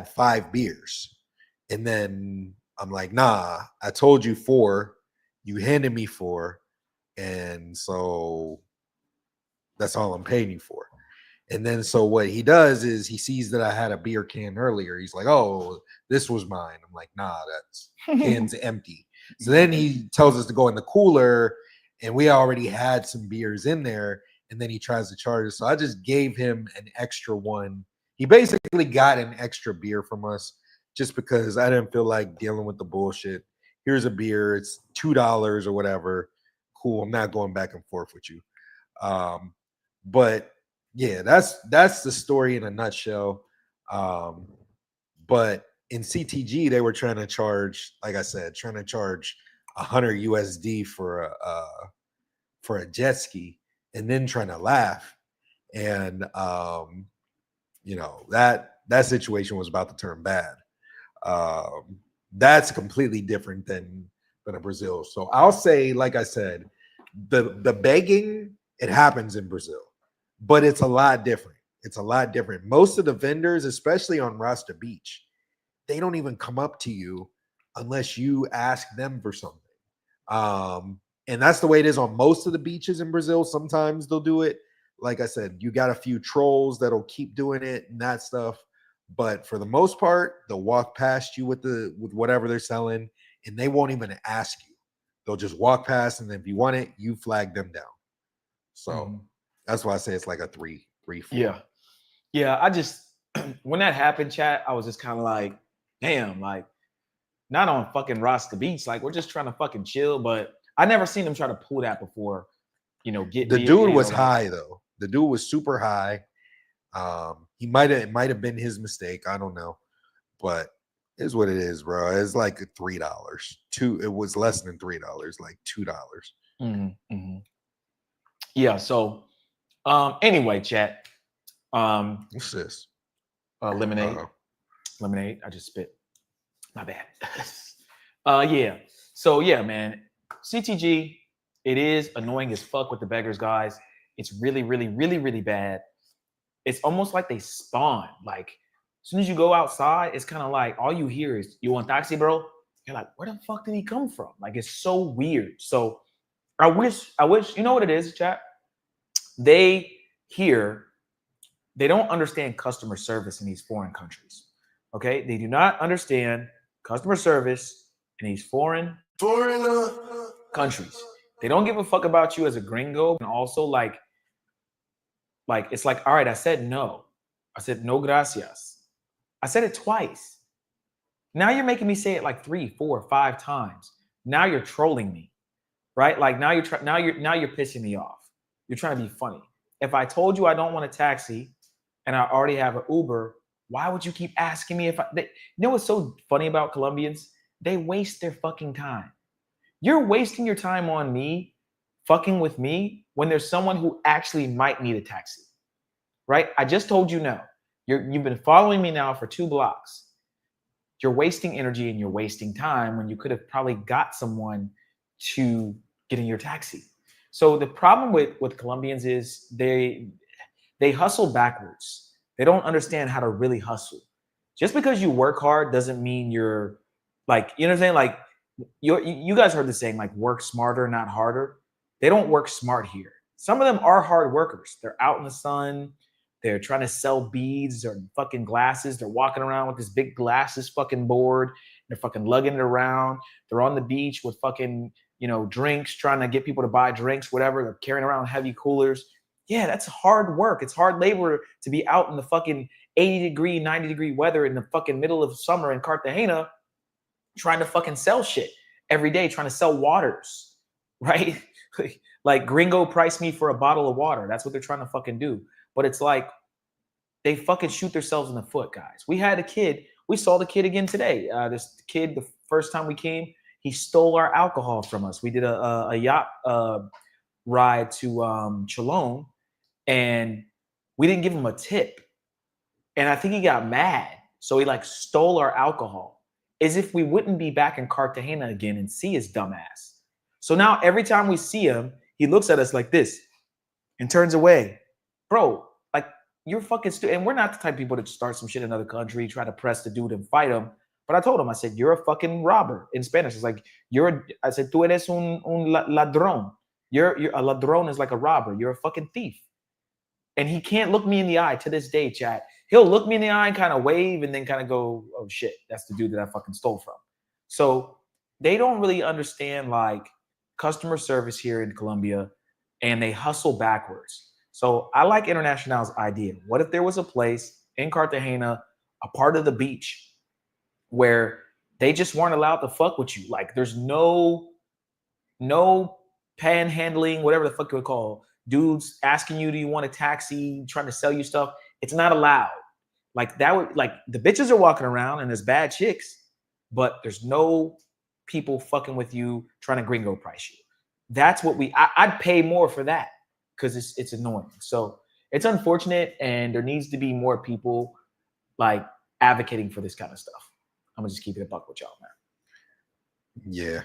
5 beers." And then I'm like, "Nah, I told you 4. You handed me 4. And so that's all I'm paying you for." And then so what he does is he sees that I had a beer can earlier. He's like, "Oh, this was mine." I'm like, "Nah, that's can's empty." So then he tells us to go in the cooler, and we already had some beers in there. And then he tries to charge us. So I just gave him an extra one. He basically got an extra beer from us just because I didn't feel like dealing with the bullshit. Here's a beer. It's $2 or whatever. Cool. I'm not going back and forth with you. But yeah, that's the story in a nutshell. But in CTG, they were trying to charge, like I said, 100 USD for a jet ski, and then trying to laugh. And that situation was about to turn bad. That's completely different than a Brazil. So I'll say, like I said, the begging, it happens in Brazil, but it's a lot different. It's a lot different. Most of the vendors, especially on Rasta Beach, they don't even come up to you unless you ask them for something. And that's the way it is on most of the beaches in Brazil. Sometimes they'll do it. Like I said, you got a few trolls that'll keep doing it and that stuff. But for the most part, they'll walk past you with whatever they're selling, and they won't even ask you. They'll just walk past, and then if you want it, you flag them down. So that's why I say it's like a 3-4. Yeah. I just when that happened, chat, I was just kind of like, damn, like not on fucking Rasta Beach. Like we're just trying to fucking chill, but I never seen him try to pull that before. Get the dude was high though. The dude was super high. It might have been his mistake. I don't know, but it's what it is, bro. It's like $3. It was less than $3, like $2. Yeah. So, anyway, chat. What's this? Lemonade. Uh-oh. Lemonade. I just spit. My bad. Yeah. So yeah, man. CTG. It is annoying as fuck with the beggars, guys. It's really, really, really, really bad. It's almost like they spawn. Like as soon as you go outside, it's kind of like all you hear is, "You want taxi, bro?" You're like, where the fuck did he come from? Like it's so weird. So I wish, you know what it is, chat? They don't understand customer service in these foreign countries. Okay? They do not understand customer service in these foreign countries. They don't give a fuck about you as a gringo. And also like it's like, all right, I said no. I said no gracias. I said it twice. Now you're making me say it like 3, 4, 5 times. Now you're trolling me, right? Like now you're pissing me off. You're trying to be funny. If I told you I don't want a taxi and I already have an Uber, why would you keep asking me you know what's so funny about Colombians? They waste their fucking time. You're wasting your time on me, fucking with me, when there's someone who actually might need a taxi, right? I just told you no. You've been following me now for 2 blocks. You're wasting energy and you're wasting time when you could have probably got someone to get in your taxi. So the problem with Colombians is they hustle backwards. They don't understand how to really hustle. Just because you work hard doesn't mean you're Like, you know what I'm saying? Like, you guys heard the saying, like, work smarter, not harder. They don't work smart here. Some of them are hard workers. They're out in the sun. They're trying to sell beads or fucking glasses. They're walking around with this big glasses fucking board. They're fucking lugging it around. They're on the beach with fucking, you know, drinks, trying to get people to buy drinks, whatever. They're carrying around heavy coolers. Yeah, that's hard work. It's hard labor to be out in the fucking 80-degree, 90-degree weather in the fucking middle of summer in Cartagena trying to fucking sell shit every day, trying to sell waters, right? Like gringo price me for a bottle of water. That's what they're trying to fucking do. But it's like they fucking shoot themselves in the foot, guys. We had a kid. We saw the kid again today. This kid, the first time we came, he stole our alcohol from us. We did a yacht ride to Cholon, and we didn't give him a tip. And I think he got mad. So he like stole our alcohol as if we wouldn't be back in Cartagena again and see his dumb ass. So now every time we see him, he looks at us like this and turns away. Bro, like you're fucking stupid. And we're not the type of people to start some shit in another country, try to press the dude and fight him. But I told him, I said, you're a fucking robber in Spanish. It's like, I said, tú eres un ladrón. You're a ladrón is like a robber. You're a fucking thief. And he can't look me in the eye to this day, chat. He'll look me in the eye and kind of wave and then kind of go, oh shit, that's the dude that I fucking stole from. So they don't really understand like customer service here in Colombia, and they hustle backwards. So I like International's idea. What if there was a place in Cartagena, a part of the beach, where they just weren't allowed to fuck with you? Like there's no panhandling, whatever the fuck you would call, dudes asking you, do you want a taxi, trying to sell you stuff. It's not allowed. Like that would, like the bitches are walking around and there's bad chicks, but there's no people fucking with you trying to gringo price you. That's what I'd pay more for that because it's annoying. So it's unfortunate, and there needs to be more people like advocating for this kind of stuff. I'm gonna just keep it a buck with y'all, man. Yeah.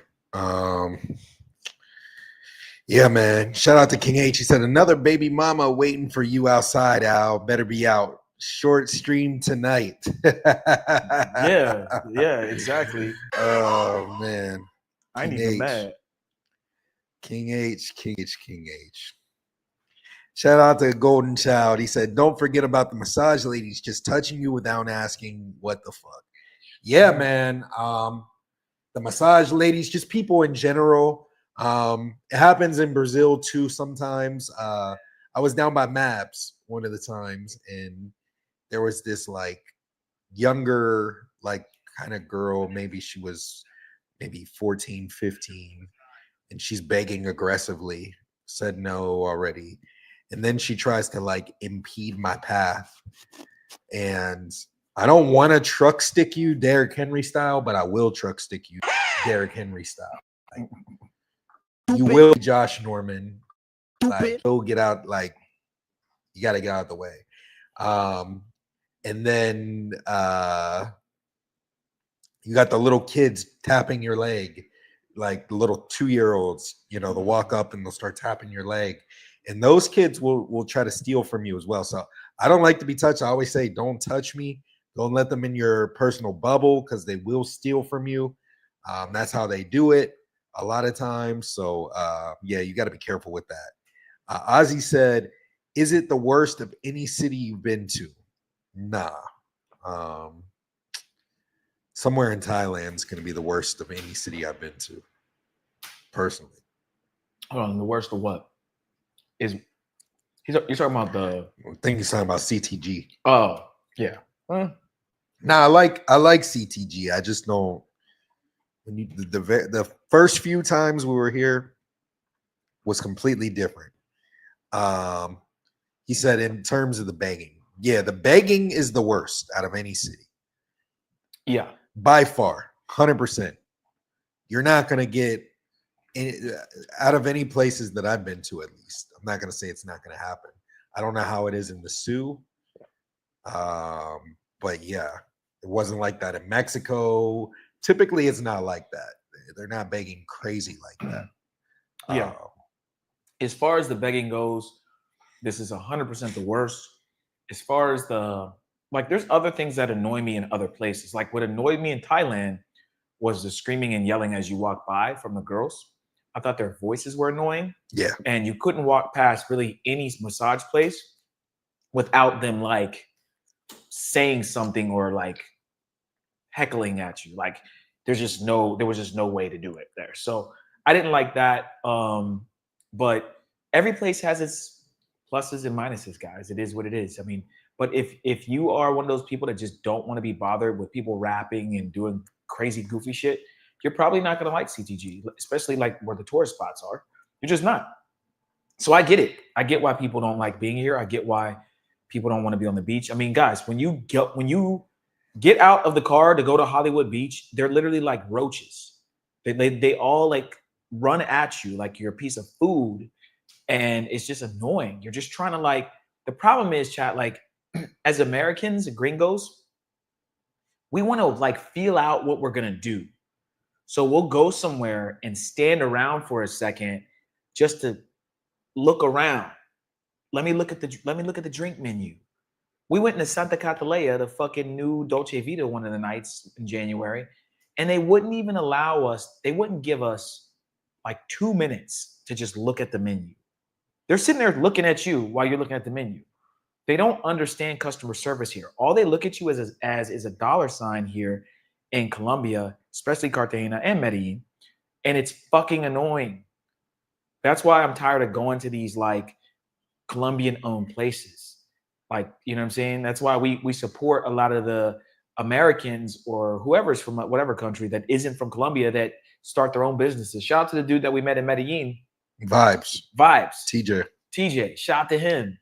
Yeah, man. Shout out to King H. He said, another baby mama waiting for you outside, Al. Better be out. Short stream tonight. yeah, exactly. Oh, man. I ain't even mad. King H. Shout out to Golden Child. He said, don't forget about the massage ladies just touching you without asking what the fuck. Yeah, man. The massage ladies, just people in general. It happens in Brazil too sometimes. I was down by Maps one of the times, and there was this like younger, like kind of girl, maybe she was maybe 14, 15, and she's begging aggressively, said no already. And then she tries to like impede my path. And I don't want to truck stick you Derrick Henry style, but I will truck stick you Derrick Henry style. Like, you will Josh Norman. Like, you'll get out, like, you got to get out of the way. And then you got the little kids tapping your leg, like the little 2-year-olds, you know, they'll walk up and they'll start tapping your leg. And those kids will try to steal from you as well. So I don't like to be touched. I always say, don't touch me. Don't let them in your personal bubble because they will steal from you. That's how they do it a lot of times. So, yeah, you got to be careful with that. Ozzy said, is it the worst of any city you've been to? Nah. Somewhere in Thailand is going to be the worst of any city I've been to, personally. Hold on, the worst of what? You're talking about the... I think he's talking about CTG. Oh, yeah. Nah, I like CTG. I just don't... When you the first few times we were here was completely different. He said in terms of the begging. Yeah, the begging is the worst out of any city. Yeah. By far, 100%. You're not going to get out of any places that I've been to, at least. I'm not going to say it's not going to happen. I don't know how it is in the Sioux. But yeah, it wasn't like that in Mexico. Typically, it's not like that. They're not begging crazy like that. Yeah. As far as the begging goes, this is 100% the worst. As far as there's other things that annoy me in other places. Like what annoyed me in Thailand was the screaming and yelling as you walk by from the girls. I thought their voices were annoying. Yeah. And you couldn't walk past really any massage place without them like saying something or like heckling at you. Like there was just no way to do it there. So I didn't like that. But every place has its pluses and minuses, guys. It is what it is. I mean, but if you are one of those people that just don't want to be bothered with people rapping and doing crazy goofy shit, you're probably not going to like CTG, especially like where the tourist spots are. You're just not. So I get it. I get why people don't like being here. I get why people don't want to be on the beach. I mean, guys, when you get out of the car to go to Hollywood Beach, they're literally like roaches. They all like run at you like you're a piece of food, and it's just annoying. You're just trying to like. The problem is, chat, like as Americans, gringos, we want to like feel out what we're gonna do. So we'll go somewhere and stand around for a second just to look around. Let me look at the drink menu. We went into Santa Catalea, the fucking new Dolce Vita one of the nights in January, and they wouldn't even allow us, they wouldn't give us like 2 minutes to just look at the menu. They're sitting there looking at you while you're looking at the menu. They don't understand customer service here. All they look at you as is a dollar sign here in Colombia, especially Cartagena and Medellin, and it's fucking annoying. That's why I'm tired of going to these like Colombian-owned places. Like, you know what I'm saying? That's why we support a lot of the Americans or whoever's from whatever country that isn't from Colombia that start their own businesses. Shout out to the dude that we met in Medellin. Vibes. TJ. Shout out to him.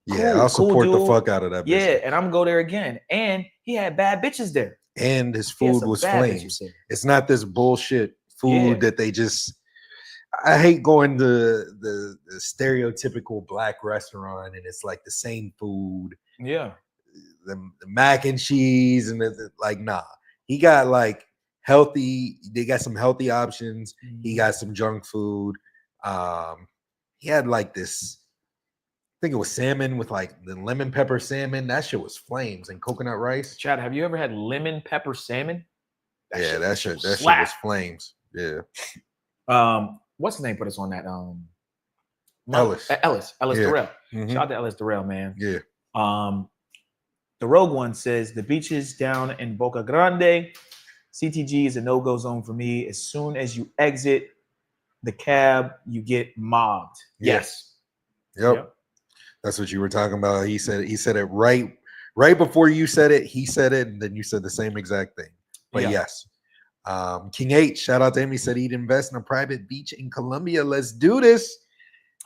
Yeah, I'll support the fuck out of that business. Yeah, and I'm gonna go there again. And he had bad bitches there. And his food was flames. It's not this bullshit food that they just. I hate going to the stereotypical black restaurant and it's like the same food. Yeah. The mac and cheese and like, nah. He got like healthy. They got some healthy options. He got some junk food. He had like this. I think it was salmon with like the lemon pepper salmon. That shit was flames and coconut rice. Chad, have you ever had lemon pepper salmon? That shit was flames. Yeah. What's the name put us on that? Ellis Durrell. Mm-hmm. Shout out to Ellis Durrell, man. Yeah. The Rogue One says the beaches down in Boca Grande. CTG is a no-go zone for me. As soon as you exit the cab, you get mobbed. Yes. Yep. That's what you were talking about. He said it right before you said it. He said it, and then you said the same exact thing. But yes. King H, shout out to him. He said he'd invest in a private beach in Colombia. Let's do this.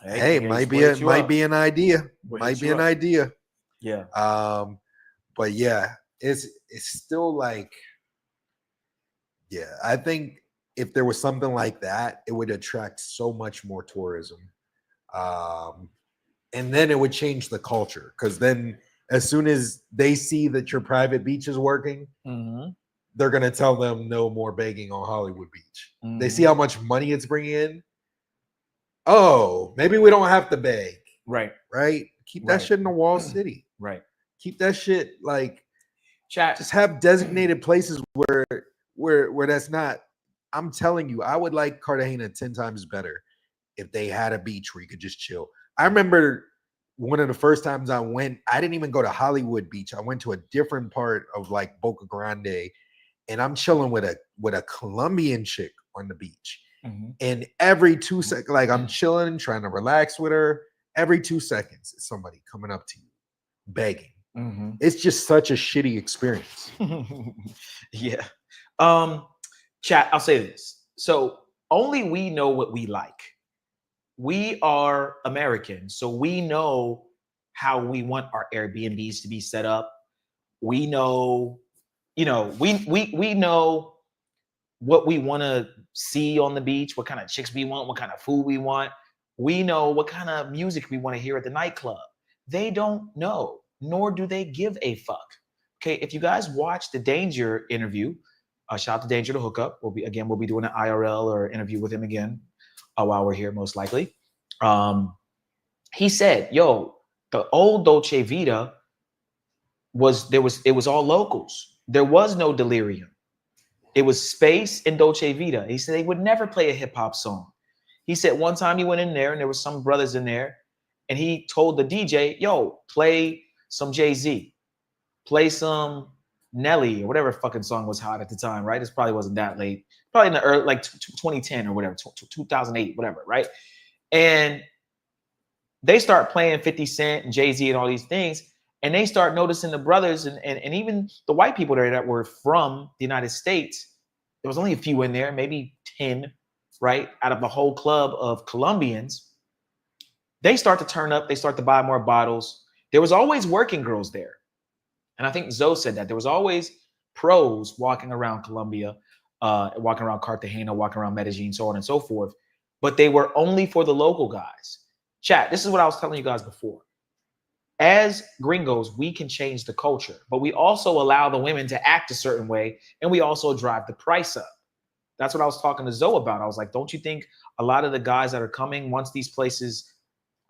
Hey, might be an idea. Might be an idea. Yeah. But yeah, it's still like, yeah, I think if there was something like that, it would attract so much more tourism. And then it would change the culture, because then as soon as they see that your private beach is working, they're going to tell them no more begging on Hollywood Beach. They see how much money it's bringing in. Oh, maybe we don't have to beg. Right. Keep that shit in the wall city. Right. Keep that shit like, chat. Just have designated places where that's not. I'm telling you, I would like Cartagena 10 times better if they had a beach where you could just chill. I remember one of the first times I went, I didn't even go to Hollywood Beach. I went to a different part of like Boca Grande, and I'm chilling with a Colombian chick on the beach. And every 2 seconds, like I'm chilling, trying to relax with her. Every 2 seconds, it's somebody coming up to you, begging. It's just such a shitty experience. Yeah. Chat, I'll say this. So only we know what we like. We are Americans, so we know how we want our Airbnbs to be set up. We know, we know what we want to see on the beach, what kind of chicks we want, what kind of food we want. We know what kind of music we want to hear at the nightclub. They don't know, nor do they give a fuck. Okay, if you guys watch the Danger interview, shout out to Danger to Hookup. We'll be doing an IRL or interview with him again while we're here, most likely. He said, yo, the old Dolce Vita it was all locals. There was no delirium. It was Space and Dolce Vita. He said they would never play a hip hop song. He said one time he went in there and there was some brothers in there, and he told the DJ, "Yo, play some Jay-Z, play some Nelly or whatever fucking song was hot at the time, right? This probably wasn't that late, probably in the early, like 2010 or whatever, 2008, whatever, right?" And they start playing 50 Cent and Jay-Z and all these things, and they start noticing the brothers and even the white people there that were from the United States. There was only a few in there, maybe 10, right? Out of the whole club of Colombians. They start to turn up, they start to buy more bottles. There was always working girls there. And I think Zoe said that. There was always pros walking around Colombia, walking around Cartagena, walking around Medellin, so on and so forth. But they were only for the local guys. Chat, this is what I was telling you guys before. As gringos, we can change the culture, but we also allow the women to act a certain way, and we also drive the price up. That's what I was talking to Zoe about. I was like, don't you think a lot of the guys that are coming, once these places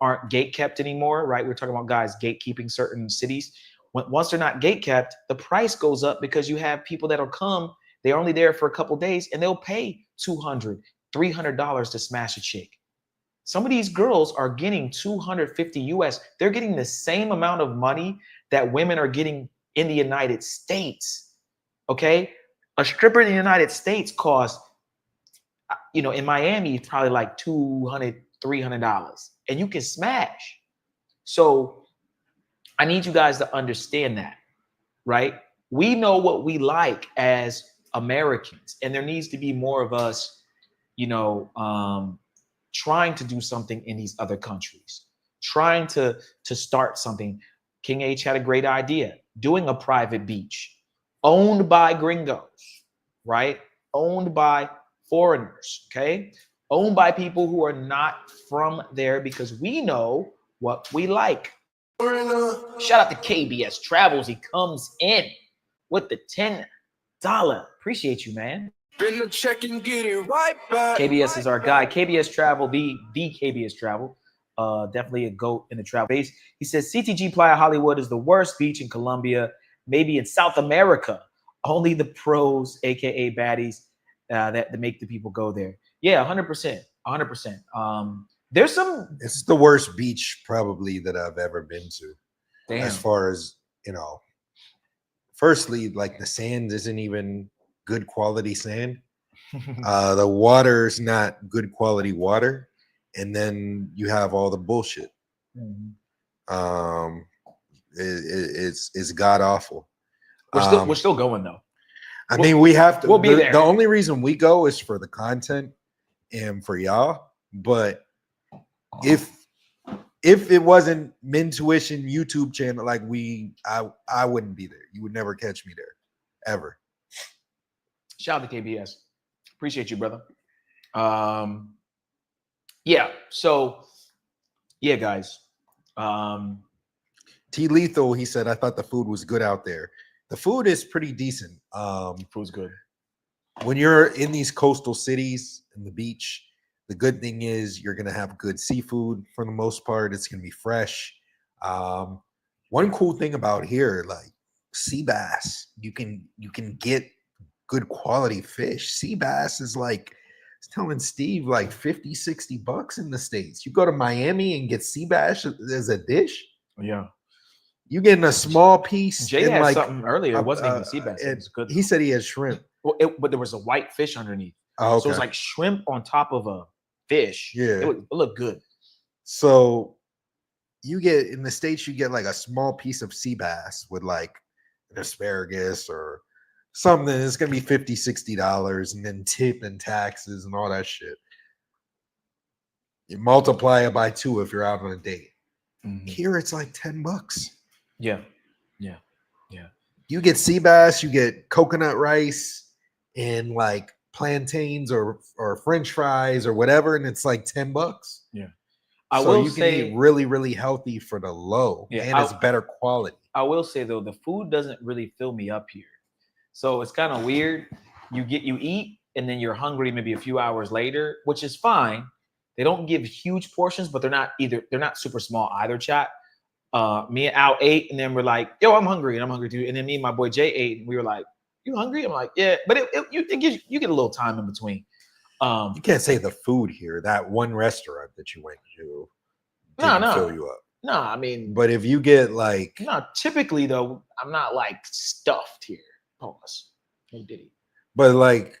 aren't gate kept anymore, right? We're talking about guys gatekeeping certain cities. Once they're not gate kept, the price goes up because you have people that'll come, they're only there for a couple days, and they'll pay $200, $300 to smash a chick. Some of these girls are getting 250 US. They're getting the same amount of money that women are getting in the United States. Okay? A stripper in the United States costs, you know, in Miami, probably like $200, $300, and you can smash. So I need you guys to understand that, right? We know what we like as Americans, and there needs to be more of us, you know, trying to do something in these other countries, trying to start something. King H had a great idea, doing a private beach owned by gringos, right? Owned by foreigners, okay? Owned by people who are not from there, because we know what we like. Shout out to KBS Travels. He comes in with the $10. Appreciate you, man. Been to check and get it right back. KBS is our guy. KBS Travel, the KBS Travel. Definitely a GOAT in the travel base. He says CTG Playa Hollywood is the worst beach in Colombia, maybe in South America. Only the pros, aka baddies, that make the people go there. Yeah, 100%. 100%. There's some. It's the worst beach probably that I've ever been to. Damn. As far as, you know, firstly, like the sand isn't even good quality sand. The water is not good quality water, and then you have all the bullshit. It's god awful. We're still going though. I mean, we have to. We'll be there. The only reason we go is for the content and for y'all. But if it wasn't Mentuition YouTube channel, like I wouldn't be there. You would never catch me there, ever. Shout out to KBS. Appreciate you, brother. Yeah. So, yeah, guys. T Lethal, he said, I thought the food was good out there. The food is pretty decent. Food's good. When you're in these coastal cities and the beach, the good thing is you're gonna have good seafood for the most part. It's gonna be fresh. One cool thing about here, like sea bass, you can get good quality fish. Sea bass is like, I was telling Steve, like 50, 60 bucks in the States. You go to Miami and get sea bass as a dish. Yeah. You getting a small piece. Jay had like, something earlier. It wasn't even sea bass. It was good. He said he had shrimp. Well, but there was a white fish underneath. Oh, okay. So it was like shrimp on top of a fish. Yeah. It looked good. So you get, in the States, you get like a small piece of sea bass with like an asparagus or something. It's going to be $50, $60, and then tip and taxes and all that shit. You multiply it by 2 if you're out on a date. Here, it's like $10. Yeah. You get sea bass, you get coconut rice and like plantains or French fries or whatever, and it's like $10. Yeah. So you can eat really, really healthy for the low, and it's better quality. I will say though, the food doesn't really fill me up here. So it's kind of weird. You eat and then you're hungry maybe a few hours later, which is fine. They don't give huge portions, but they're not super small either, chat. Me and Al ate, and then we're like, yo, I'm hungry, and I'm hungry too. And then me and my boy Jay ate, and we were like, You hungry? I'm like, yeah. But you get a little time in between. You can't say the food here. That one restaurant that you went to didn't fill you up. No, I mean, But if you get like, no, typically though, I'm not like stuffed here. Pause. No diddy. but like,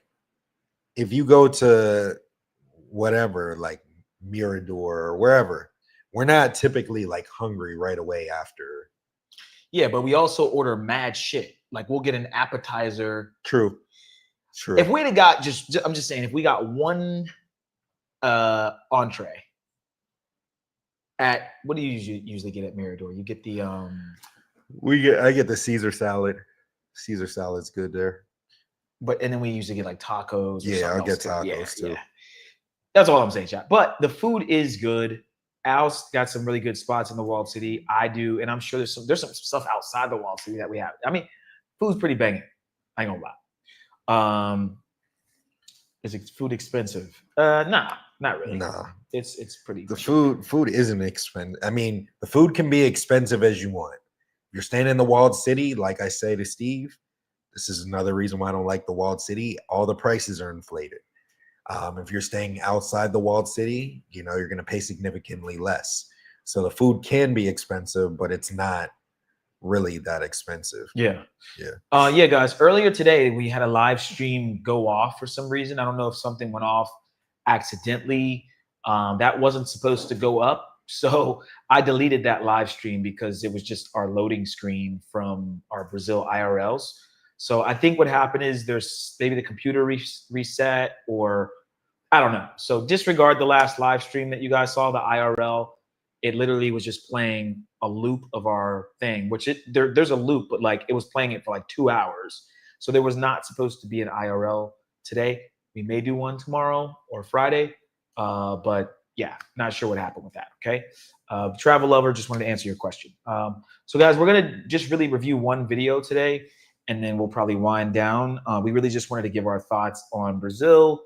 if you go to whatever, like Mirador or wherever, we're not typically like hungry right away after. Yeah, but we also order mad shit. Like we'll get an appetizer. True. If we'd have got I'm just saying, if we got one entree at, what do you usually get at Mirador? You get the I get the Caesar salad. Caesar salad's good there. and then we usually get like tacos. Yeah, I'll get tacos too. Yeah. That's all I'm saying, chat. But the food is good. Al's got some really good spots in the walled city. I do, and I'm sure there's some stuff outside the walled city that we have. I mean, food's pretty banging. I ain't gonna lie. Is food expensive? Nah, not really. Nah. It's pretty. The food isn't expensive. I mean, the food can be expensive as you want. If you're staying in the walled city, like I say to Steve, this is another reason why I don't like the walled city. All the prices are inflated. If you're staying outside the walled city, you know, you're going to pay significantly less. So the food can be expensive, but it's not really that expensive. Yeah. Yeah. Yeah, guys. Earlier today, we had a live stream go off for some reason. I don't know if something went off accidentally. That wasn't supposed to go up. So I deleted that live stream because it was just our loading screen from our Brazil IRLs. So I think what happened is there's maybe the computer reset, or I don't know. So disregard the last live stream that you guys saw, the IRL. It literally was just playing a loop of our thing, which there's a loop, but like it was playing it for like 2 hours. So there was not supposed to be an IRL today. We may do one tomorrow or Friday, but yeah, not sure what happened with that. Okay. Travel lover, just wanted to answer your question. So guys, we're going to just really review one video today, and then we'll probably wind down. We really just wanted to give our thoughts on Brazil,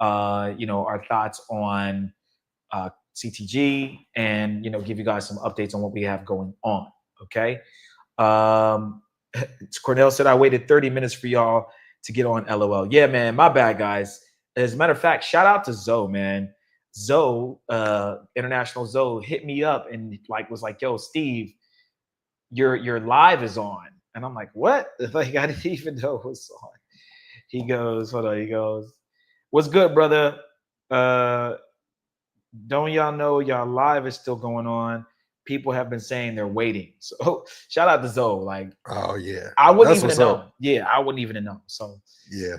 our thoughts on CTG, and give you guys some updates on what we have going on. Okay. Cornell said I waited 30 minutes for y'all to get on. LOL. Yeah, man, my bad, guys. As a matter of fact, shout out to Zoe, man. Zoe, International Zoe, hit me up and was like, yo, Steve, your live is on. And I'm like, what? Like, I didn't even know it was on. He goes, hold on. He goes, what's good, brother? Don't y'all know y'all live is still going on? People have been saying they're waiting. So shout out to Zoe. Like, oh yeah, I wouldn't even know. Yeah, I wouldn't even know. So yeah.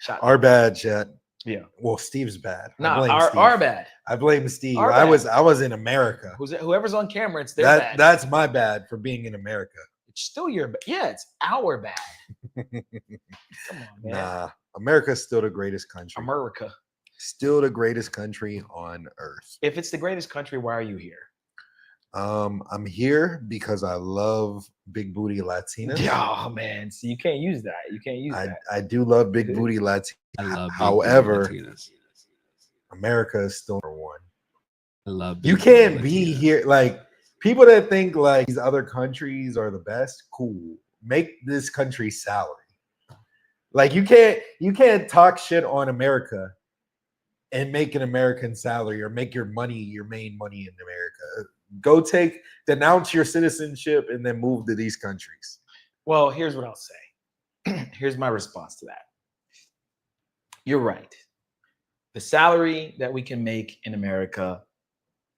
Shout our bad, chat. Yeah. Well, Steve's bad. Nah, our bad. I blame Steve. Our I bad. was in America. Whoever's on camera, it's their bad. That's my bad for being in America. It's still your bad. Yeah, it's our bad. Come on, man. Nah, America's still the greatest country. America. Still the greatest country on earth. If it's the greatest country, why are you here? I'm here because I love big booty Latinas. Oh man, see, you can't use that. You can't use that. I do love big booty Latinas. I love However, big booty Latinas. America is still number one. I love you can't be here like people that think like these other countries are the best. Cool, make this country salary. Like you can't talk shit on America and make an American salary or make your main money in America. Go denounce your citizenship and then move to these countries. Well, here's what I'll say. Here's my response to that. You're right. The salary that we can make in America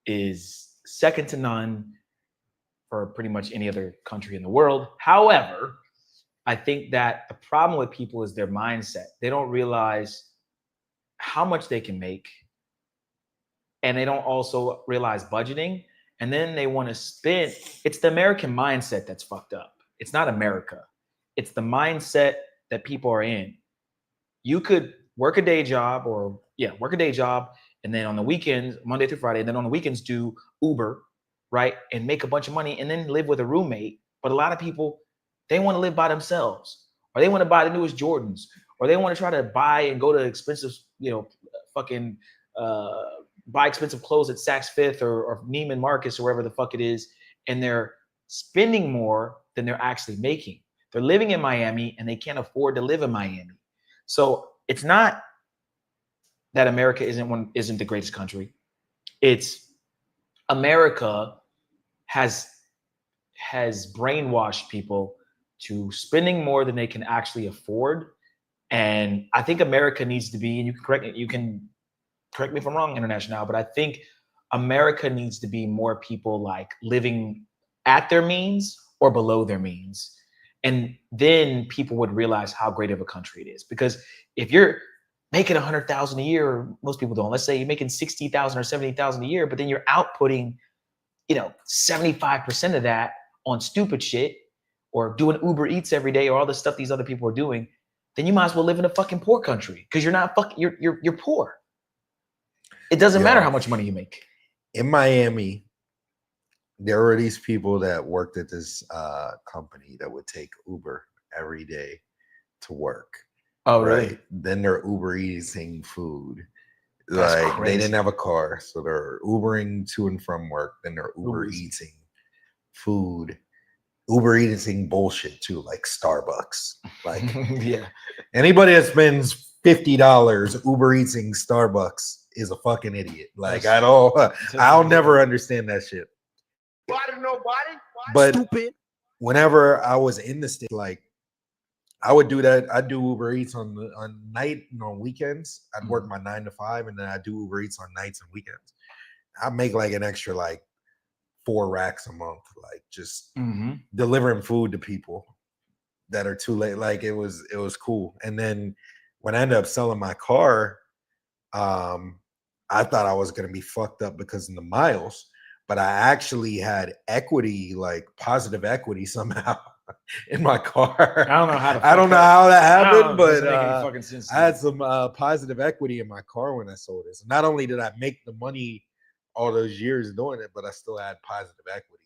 is second to none for pretty much any other country in the world. However, I think that the problem with people is their mindset. They don't realize how much they can make, and they don't also realize budgeting. And then they want to spend. It's the American mindset that's fucked up. It's not America. It's the mindset that people are in. You could work a day job and then on the weekends, Monday through Friday, and then on the weekends do Uber, right? And make a bunch of money and then live with a roommate. But a lot of people, they want to live by themselves, or they want to buy the newest Jordans, or they want to try to buy and go to expensive, buy expensive clothes at Saks Fifth or Neiman Marcus or wherever the fuck it is, and they're spending more than they're actually making. They're living in Miami and they can't afford to live in Miami. So it's not that America isn't the greatest country. It's America has brainwashed people to spending more than they can actually afford. And I think America needs to be, and you can correct me if I'm wrong, International, but I think America needs to be more people like living at their means or below their means. And then people would realize how great of a country it is. Because if you're making 100,000 a year, or most people don't, let's say you're making 60,000 or 70,000 a year, but then you're outputting, 75% of that on stupid shit or doing Uber Eats every day or all the stuff these other people are doing, then you might as well live in a fucking poor country because you're not you're poor. It doesn't matter how much money you make. In Miami, there were these people that worked at this company that would take Uber every day to work. Oh, really? Then they're Uber eating food. That's Like crazy. they didn't have a car, so they're Ubering to and from work. Then they're Uber eating food, Uber eating bullshit too, like Starbucks. Like yeah, anybody that spends $50 Uber eating Starbucks is a fucking idiot. Like I'll never understand that shit. But Stupid. whenever I was in the state, like I would do that. I'd do Uber Eats on night and on weekends. I'd work my 9 to 5, and then I'd do Uber Eats on nights and weekends. I'd make like an extra like 4 racks a month, like just delivering food to people that are too late. Like it was cool. And then when I ended up selling my car, I thought I was gonna be fucked up because of the miles, but I actually had equity, like positive equity somehow. In my car. I don't know how that happened, but sense I had some positive equity in my car when I sold it. So not only did I make the money all those years doing it, but I still had positive equity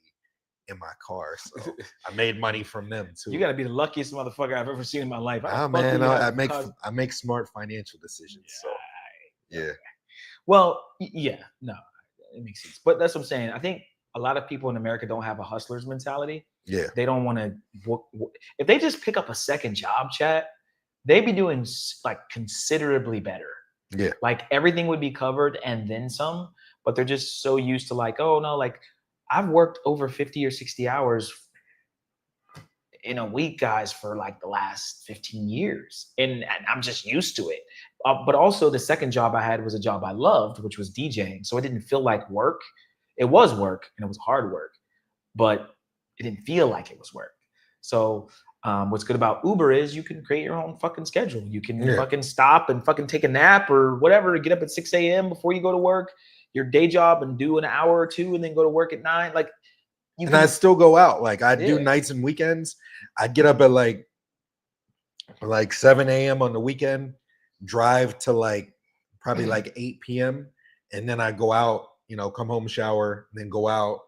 in my car. So I made money from them too. You got to be the luckiest motherfucker I've ever seen in my life. Man, I make smart financial decisions. So yeah. Well, yeah, no, it makes sense. But that's what I'm saying. I think a lot of people in America don't have a hustler's mentality. Yeah. They don't want to if they just pick up a second job, chat, they'd be doing like considerably better. Yeah. Like everything would be covered and then some, but they're just so used to like, oh no, like I've worked over 50 or 60 hours in a week, guys, for like the last 15 years. And I'm just used to it. But also the second job I had was a job I loved, which was DJing. So it didn't feel like work. It was work and it was hard work, but it didn't feel like it was work. So what's good about Uber is you can create your own fucking schedule. You can fucking stop and fucking take a nap or whatever, get up at 6 a.m. before you go to work, your day job, and do an hour or two and then go to work at 9. Like I still go out. Like I do nights and weekends. I'd get up at like 7 a.m. on the weekend, drive to like probably like 8 p.m. And then I go out, come home, shower, and then go out,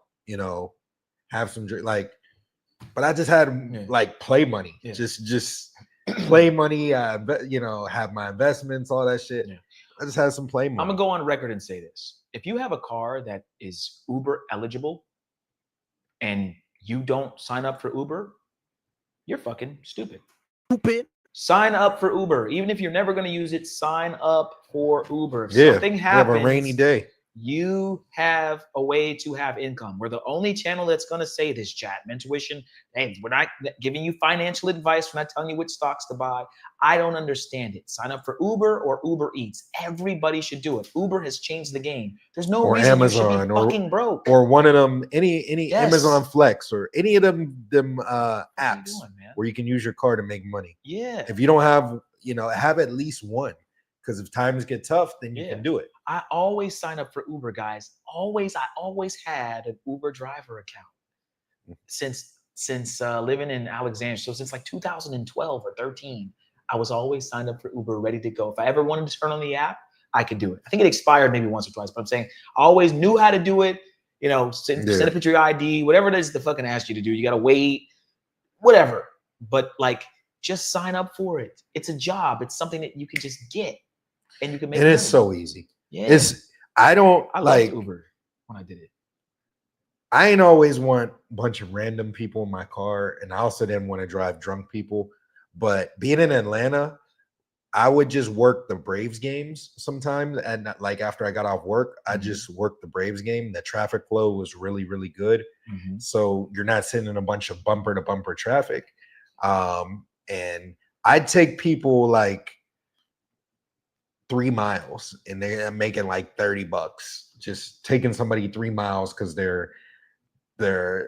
have some drink, like, but I just had like play money, just play money, have my investments, all that shit. I just had some play money. I'm gonna go on record and say this. If you have a car that is Uber eligible and you don't sign up for Uber, you're fucking stupid. Sign up for Uber. Even if you're never gonna use it, sign up for Uber. If something happens, have a rainy day, you have a way to have income. We're the only channel that's going to say this, chat. Mentuition. Hey, we're not giving you financial advice. We're not telling you which stocks to buy. I don't understand it. Sign up for Uber or Uber Eats. Everybody should do it. Uber has changed the game. There's no reason Amazon, you should be fucking broke. Or one of them, any Amazon Flex or any of them apps where you can use your car to make money. Yeah. If you don't have, have at least one. Because if times get tough, then you can do it. I always sign up for Uber, guys. I always had an Uber driver account since living in Alexandria. So since like 2012 or 13, I was always signed up for Uber, ready to go. If I ever wanted to turn on the app, I could do it. I think it expired maybe once or twice, but I'm saying I always knew how to do it. Send a picture of your ID, whatever it is the fucking ask you to do. You got to wait, whatever. But like, just sign up for it. It's a job. It's something that you can just get. And you can make it. Money. Is so easy. Yeah. I liked like Uber when I did it. I ain't always want a bunch of random people in my car, and I also didn't want to drive drunk people. But being in Atlanta, I would just work the Braves games sometimes, and like after I got off work, I just worked the Braves game. The traffic flow was really, really good, so you're not sitting in a bunch of bumper to bumper traffic. And I'd take people like 3 miles, and they're making like $30. Just taking somebody 3 miles because they're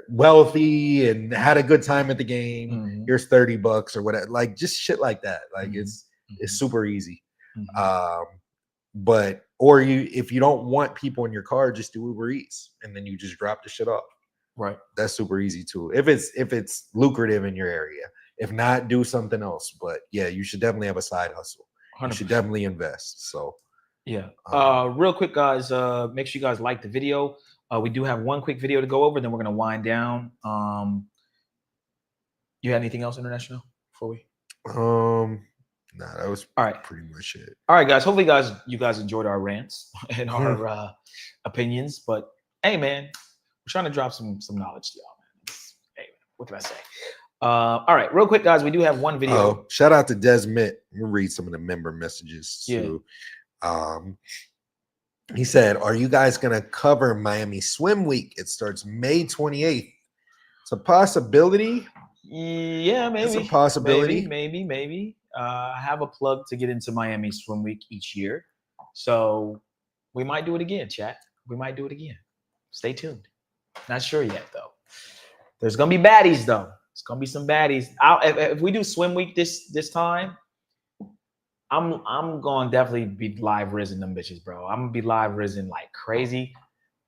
wealthy and had a good time at the game. Here's $30 or whatever, like just shit like that. Like it's super easy. But or if you don't want people in your car, just do Uber Eats and then you just drop the shit off. Right. That's super easy too. If it's lucrative in your area. If not, do something else. But yeah, you should definitely have a side hustle. 100%. You should definitely invest. So yeah. Real quick, guys, make sure you guys like the video. We do have one quick video to go over, then we're gonna wind down. You had anything else international before we? Nah, that was all right. Pretty much it. All right, guys. Hopefully, you guys enjoyed our rants and our opinions. But hey, man, we're trying to drop some knowledge to y'all, man. Hey, what can I say? All right, real quick, guys. We do have one video. Shout out to Desmit. We'll read some of the member messages too. He said, "Are you guys gonna cover Miami Swim Week? It starts May 28th. It's a possibility. Yeah, maybe. It's a possibility. Maybe. I have a plug to get into Miami Swim Week each year, so we might do it again, chat. We might do it again. Stay tuned. Not sure yet, though. There's gonna be baddies, though. It's gonna be some baddies. If we do Swim Week this time, I'm gonna definitely be live rizzing them bitches, bro. I'm gonna be live rizzing like crazy.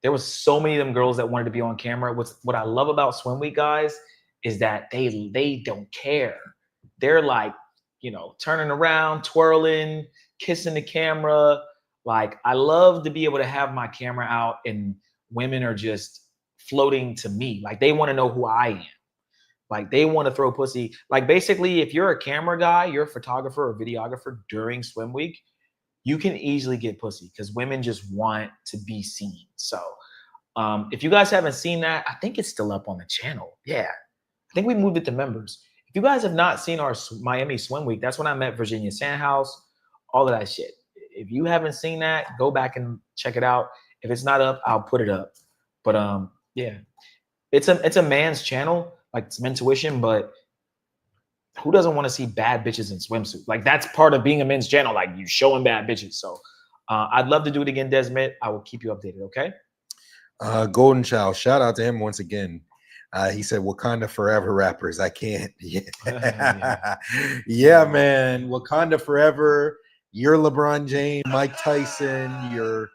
There was so many of them girls that wanted to be on camera. What I love about Swim Week, guys, is that they don't care. They're like, turning around, twirling, kissing the camera. Like, I love to be able to have my camera out and women are just floating to me. Like, they want to know who I am. Like, they want to throw pussy. Like, basically, if you're a camera guy, you're a photographer or videographer during Swim Week, you can easily get pussy because women just want to be seen. So if you guys haven't seen that, I think it's still up on the channel. Yeah, I think we moved it to members. If you guys have not seen our Miami Swim Week, that's when I met Virginia Sandhouse, all of that shit. If you haven't seen that, go back and check it out. If it's not up, I'll put it up. But yeah, it's a man's channel, like it's Mentuition, but who doesn't want to see bad bitches in swimsuits? Like, that's part of being a men's channel, like you showing bad bitches. So I'd love to do it again, Desmond. I will keep you updated, okay? Golden Child, shout out to him once again. He said, Wakanda forever rappers. I can't. Yeah. Yeah, man. Wakanda forever. You're LeBron James, Mike Tyson, you're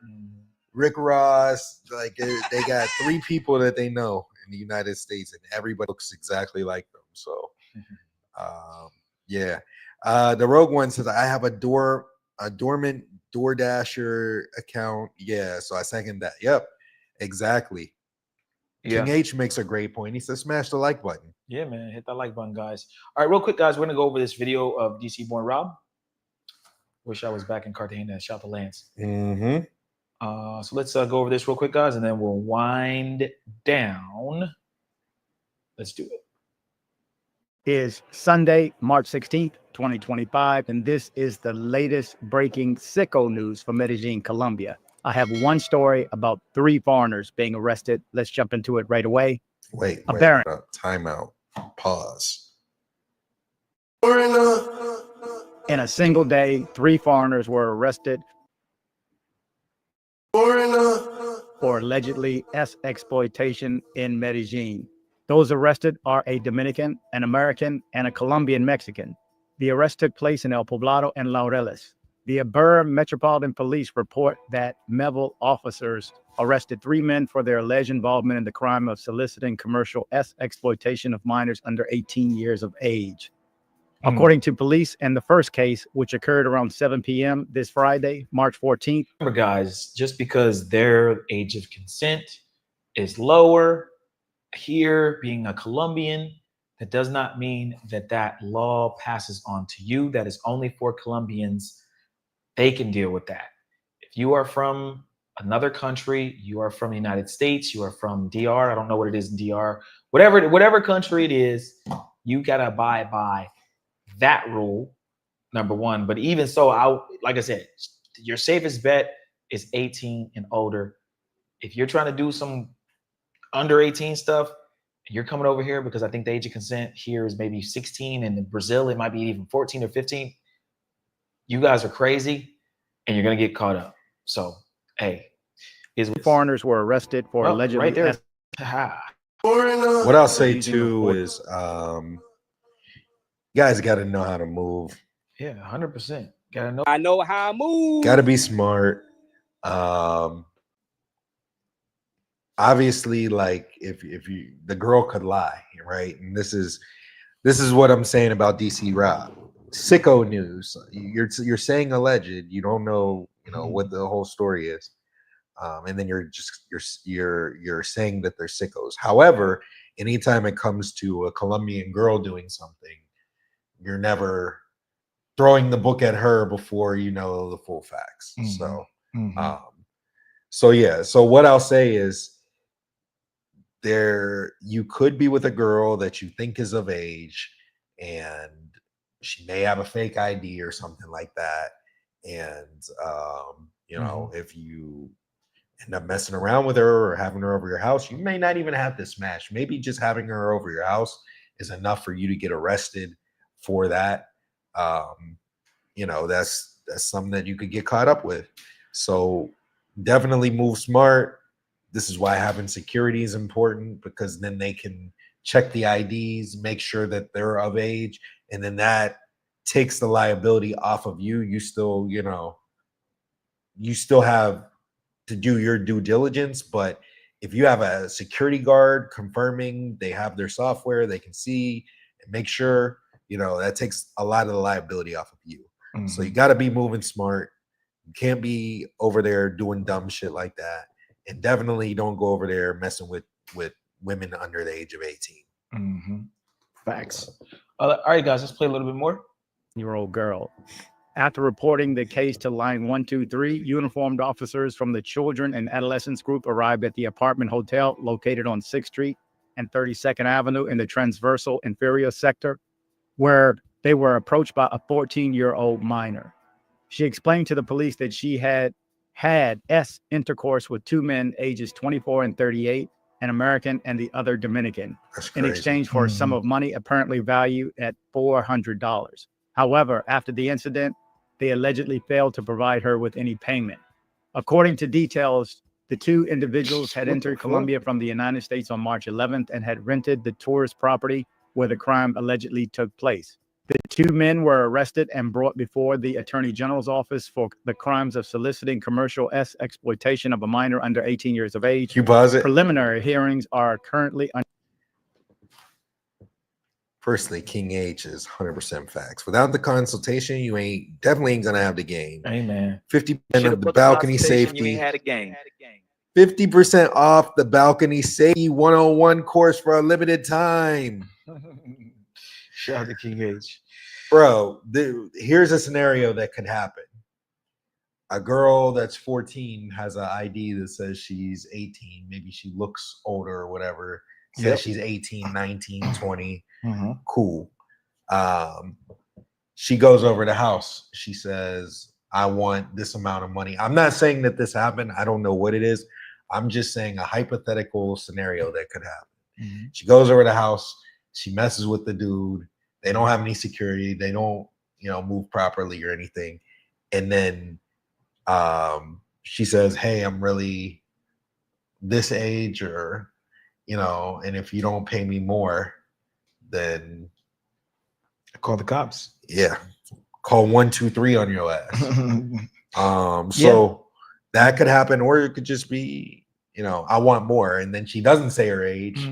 Rick Ross. Like, they got 3 people that they know in the United States, and everybody looks exactly like them. So, yeah. The Rogue One says, I have a dormant DoorDasher account. Yeah, so I second that. Yep, exactly. Yeah. King H makes a great point. He says, smash the like button. Yeah, man. Hit that like button, guys. All right, real quick, guys. We're going to go over this video of DC Born Rob. Wish I was back in Cartagena. Shout out to Lance. So let's go over this real quick, guys, and then we'll wind down. Let's do it. Is Sunday, March 16th, 2025, and this is the latest breaking sicko news from Medellin, Colombia. I have one story about 3 foreigners being arrested. Let's jump into it right away. Wait, time out. Pause. In a single day, 3 foreigners were arrested for allegedly exploitation in Medellin. Those arrested are a Dominican, an American, and a Colombian Mexican. The arrest took place in El Poblado and Laureles. The Aburra Metropolitan Police report that Melville officers arrested 3 men for their alleged involvement in the crime of soliciting commercial exploitation of minors under 18 years of age. According to police, in the first case, which occurred around 7 p.m. this Friday, March 14th. Remember, guys, just because their age of consent is lower here, being a Colombian, that does not mean that that law passes on to you. That is only for Colombians. They can deal with that. If you are from another country, you are from the United States, you are from DR, I don't know what it is in DR, whatever country it is, you gotta abide by that rule, number one. But even so, like I said, your safest bet is 18 and older. If you're trying to do some under 18 stuff, you're coming over here because I think the age of consent here is maybe 16, and in Brazil it might be even 14 or 15. You guys are crazy, and you're gonna get caught up. So, hey, foreigners were arrested for allegedly. Right there. What I'll say too is, you guys got to know how to move. Yeah, 100%. Gotta know. I know how I move. Got to be smart. Obviously, like if you, the girl could lie, right? And this is what I'm saying about DC Rob. Sicko news. You're saying alleged. You don't know, what the whole story is, and then you're saying that they're sickos. However, anytime it comes to a Colombian girl doing something, you're never throwing the book at her before you know the full facts. So yeah. So what I'll say is, you could be with a girl that you think is of age, and she may have a fake ID or something like that. And if you end up messing around with her or having her over your house, you may not even have to smash. Maybe just having her over your house is enough for you to get arrested for that. That's something that you could get caught up with. So definitely move smart. This is why having security is important, because then they can check the IDs, make sure that they're of age, and then that takes the liability off of you. You still, you still have to do your due diligence, but if you have a security guard confirming they have their software, they can see and make sure, that takes a lot of the liability off of you. So you got to be moving smart. You can't be over there doing dumb shit like that. And definitely don't go over there messing with women under the age of 18. Facts. All right, guys, let's play a little bit more. Year-old girl. After reporting the case to line 123, uniformed officers from the Children and Adolescents Group arrived at the apartment hotel located on 6th Street and 32nd Avenue in the transversal inferior sector, where they were approached by a 14-year-old minor. She explained to the police that she had intercourse with two men ages 24 and 38, an American and the other Dominican, in exchange for a sum of money apparently valued at $400. However, after the incident, they allegedly failed to provide her with any payment. According to details, the two individuals had entered Colombia from the United States on March 11th and had rented the tourist property where the crime allegedly took place. The two men were arrested and brought before the Attorney General's office for the crimes of soliciting commercial exploitation of a minor under 18 years of age. You pause it. Preliminary hearings are currently Firstly, King H is 100% facts. Without the consultation, you definitely ain't gonna have the game. Amen. 50% of the balcony safety. You ain't had a game. 50% off the balcony safety 101 course for a limited time. Shout out to King H. Bro, here's a scenario that could happen. A girl that's 14 has an ID that says she's 18. Maybe she looks older or whatever. Says she's 18, 19, 20. Cool. She goes over to the house. She says, I want this amount of money. I'm not saying that this happened. I don't know what it is. I'm just saying a hypothetical scenario that could happen. She goes over to the house. She messes with the dude. They don't have any security. They don't, move properly or anything. And then she says, hey, I'm really this age, or, and if you don't pay me more, then I call the cops. Yeah. Call 123 on your ass. So that could happen, or it could just be, I want more. And then she doesn't say her age.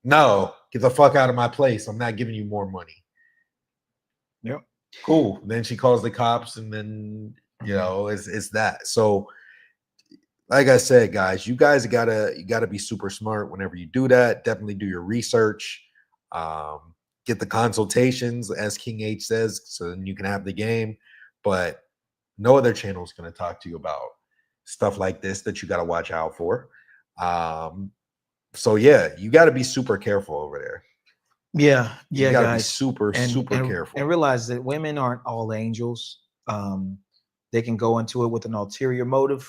No, get the fuck out of my place. I'm not giving you more money. Yep. Cool. Then she calls the cops, and then it's that. So like I said, guys, you gotta be super smart whenever you do that. Definitely do your research. Get the consultations, as King H says, so then you can have the game. But no other channel is going to talk to you about stuff like this that you got to watch out for. So yeah, you got to be super careful over there. Yeah, You yeah, got to be guys. super careful. And realize that women aren't all angels. They can go into it with an ulterior motive.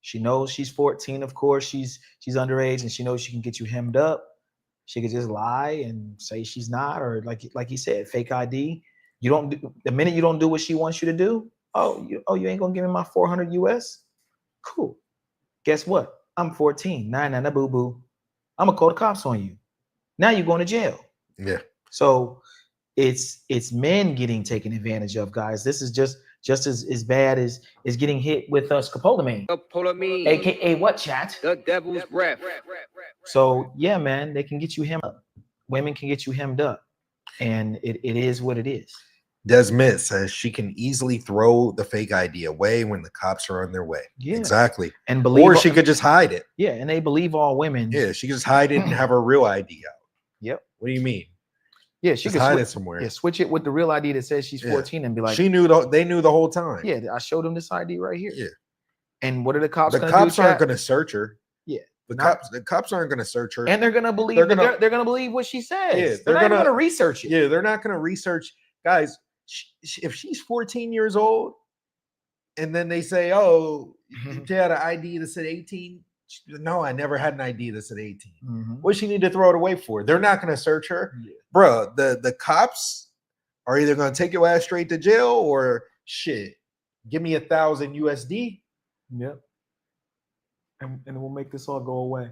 She knows she's 14, of course. She's underage, and she knows she can get you hemmed up. She could just lie and say she's not, or like you said, fake ID. You don't the minute you don't do what she wants you to do. You ain't gonna give me my 400 US. Cool. Guess what? I'm 14. Nah, boo boo. I'm gonna call the cops on you. Now you're going to jail. Yeah. So it's men getting taken advantage of, guys. This is just as bad as getting hit with scopolamine. AKA what, chat? The devil's breath. So yeah, man, they can get you hemmed up. Women can get you hemmed up. And it is what it is. Desmit says she can easily throw the fake ID away when the cops are on their way. Yeah. Exactly. And or she could just hide it. Yeah, and they believe all women. Yeah, she could just hide it and have her real ID out. Yep. What do you mean? Yeah, she just could hide it somewhere. Yeah, switch it with the real ID that says she's 14 and be like, she knew they knew the whole time. Yeah, I showed them this ID right here. Yeah. And what are the cops? The cops aren't going to search her. Yeah. The cops aren't going to search her. And they're going to believe they're going to believe what she says. Yeah, they're not going to research it. Yeah, they're not going to research. Guys, if she's 14 years old and then they say, "Oh, you had an ID that said 18." No, I never had an ID that said 18. What she need to throw it away for? They're not going to search her. Yeah. Bro, the cops are either going to take your ass straight to jail or shit. Give me 1,000 USD. Yep. And we'll make this all go away.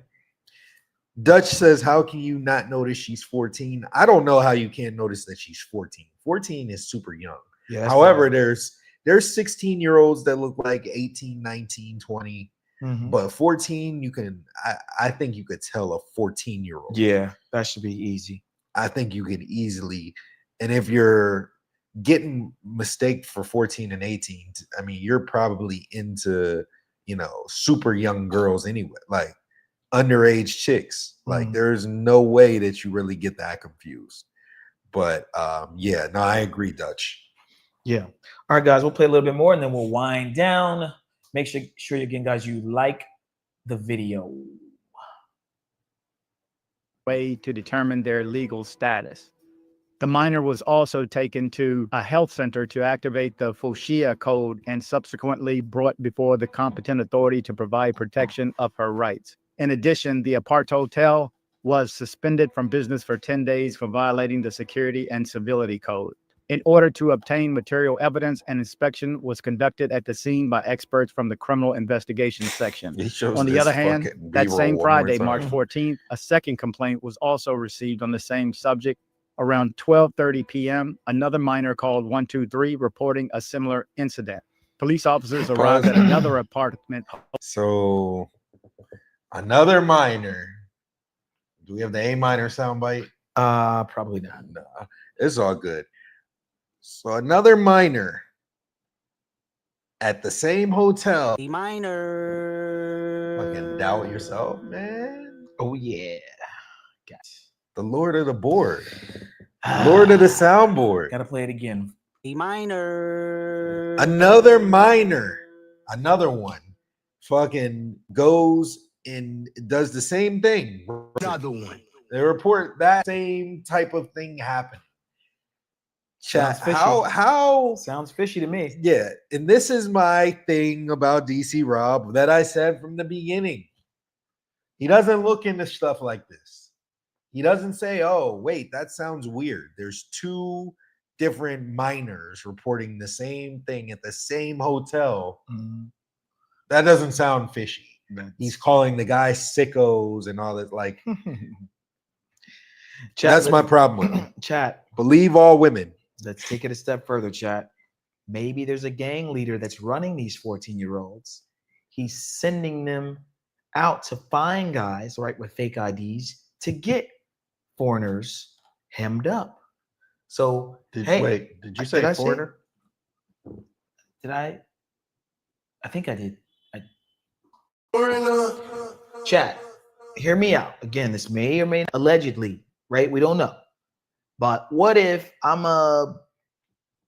Dutch says, how can you not notice she's 14? I don't know how you can't notice that she's 14. 14 is super young. Yeah. However, there's 16-year-olds that look like 18, 19, 20. But 14, you can I think you could tell a 14-year-old. Yeah, that should be easy. I think you could easily. And if you're getting mistaked for 14 and 18, I mean, you're probably into, super young girls anyway, like underage chicks. Like there's no way that you really get that confused. But yeah, no, I agree, Dutch. Yeah. All right, guys, we'll play a little bit more and then we'll wind down. Make sure again, guys, you like the video. Way to determine their legal status. The minor was also taken to a health center to activate the FOSHIA code and subsequently brought before the competent authority to provide protection of her rights. In addition, the apart hotel was suspended from business for 10 days for violating the security and civility code. In order to obtain material evidence, an inspection was conducted at the scene by experts from the criminal investigation section. On the other hand, that same Friday, March 14th, a second complaint was also received on the same subject. Around 12:30 p.m., another minor called 123 reporting a similar incident. Police officers arrived at another apartment. So, another minor. Do we have the A minor soundbite? Probably not. No, it's all good. So another minor at the same hotel. A minor. Fucking doubt yourself, man. Oh yeah. Gosh. The Lord of the board. Lord of the soundboard. Gotta play it again. A minor. Another minor. Another one. Fucking goes and does the same thing. Another one. They report that same type of thing happening. Chat, how sounds fishy to me. Yeah, and this is my thing about DC Rob that I said from the beginning. He doesn't look into stuff like this. He doesn't say, "Oh, wait, that sounds weird." There's two different minors reporting the same thing at the same hotel. That doesn't sound fishy. He's calling the guys sickos and all that. Like, chat, that's my problem with him. Chat, believe all women. Let's take it a step further, chat. Maybe there's a gang leader that's running these 14-year-olds. He's sending them out to find guys, right, with fake IDs to get foreigners hemmed up. So, did you say foreigner? Did I? I think I did. Chat, hear me out. Again, this may or may not, allegedly, right? We don't know. But what if I'm a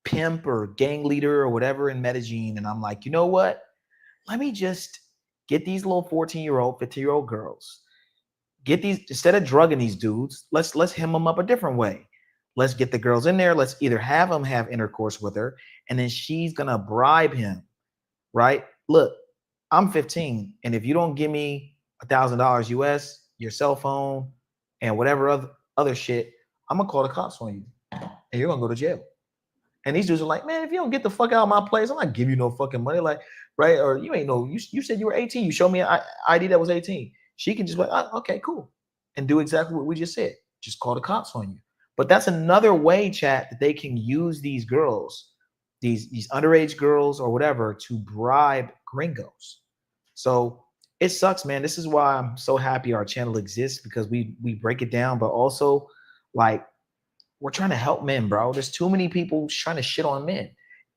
pimp or gang leader or whatever in Medellin and I'm like, you know what? Let me just get these little 14-year-old, 15-year-old girls. Get these, instead of drugging these dudes, let's hem them up a different way. Let's get the girls in there. Let's either have them have intercourse with her, and then she's gonna bribe him, right? Look, I'm 15, and if you don't give me $1,000 US, your cell phone, and whatever other shit, I'm gonna call the cops on you, and you're gonna go to jail. And these dudes are like, man, if you don't get the fuck out of my place, I'm not giving you no fucking money, like, right? Or you ain't no, you said you were 18. You showed me an ID that was 18. She can just be like, oh, okay, cool, and do exactly what we just said. Just call the cops on you. But that's another way, chat, that they can use these girls, these underage girls or whatever, to bribe gringos. So it sucks, man. This is why I'm so happy our channel exists, because we break it down, but also like we're trying to help men, bro. There's too many people trying to shit on men.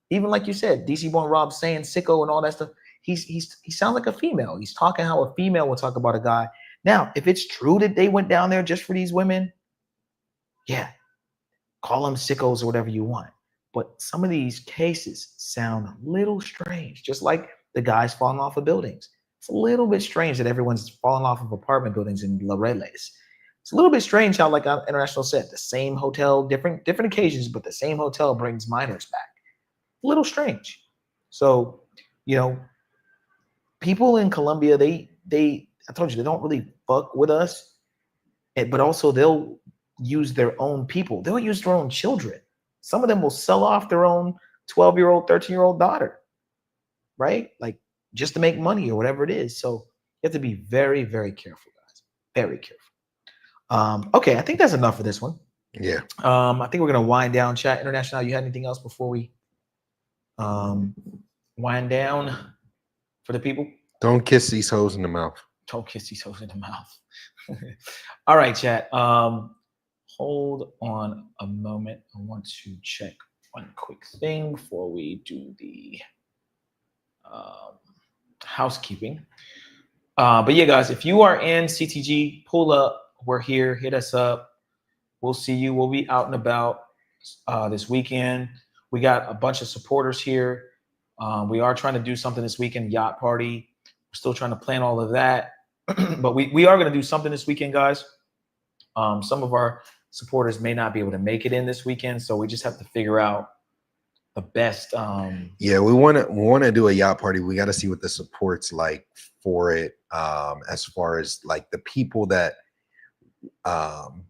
Even like you said, DC Born Rob saying sicko and all that stuff. He sounds like a female. He's talking how a female would talk about a guy. Now, if it's true that they went down there just for these women, yeah, call them sickos or whatever you want. But some of these cases sound a little strange, just like the guys falling off of buildings. It's a little bit strange that everyone's falling off of apartment buildings in Laureles. It's a little bit strange how, like International said, the same hotel, different occasions, but the same hotel brings minors back. A little strange. So, you know, people in Colombia, I told you, they don't really fuck with us, but also they'll use their own people. They'll use their own children. Some of them will sell off their own 12-year-old, 13-year-old daughter, right? Like just to make money or whatever it is. So you have to be very, very careful, guys. Very careful. Okay, I think that's enough for this one. Yeah. I think we're gonna wind down. Chat International, you had anything else before we wind down for the people? Don't kiss these hoes in the mouth. Don't kiss these hoes in the mouth. All right, chat. Hold on a moment. I want to check one quick thing before we do the housekeeping. But yeah, guys, if you are in CTG, pull up. We're here. Hit us up. We'll see you. We'll be out and about this weekend. We got a bunch of supporters here. We are trying to do something this weekend, yacht party. We're still trying to plan all of that. But we are going to do something this weekend, guys. Some of our supporters may not be able to make it in this weekend, so we just have to figure out the best. Yeah, we want to do a yacht party. We got to see what the support's like for it. As far as like the people that,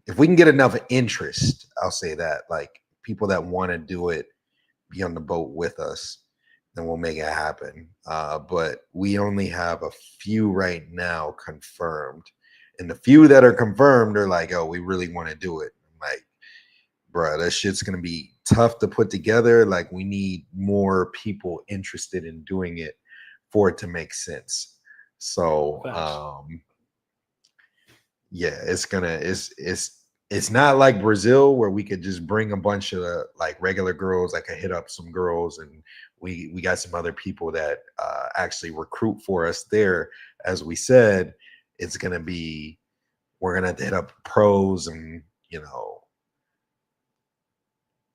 if we can get enough interest, I'll say that, like people that want to do it, be on the boat with us, then we'll make it happen. But we only have a few right now confirmed. And the few that are confirmed are like, oh, we really want to do it. I'm like, bro, that shit's going to be tough to put together. Like, we need more people interested in doing it for it to make sense. So, yeah, it's not like Brazil where we could just bring a bunch of like regular girls. I could hit up some girls, and we got some other people that actually recruit for us there. As we said, it's gonna be, we're gonna have to hit up pros and, you know,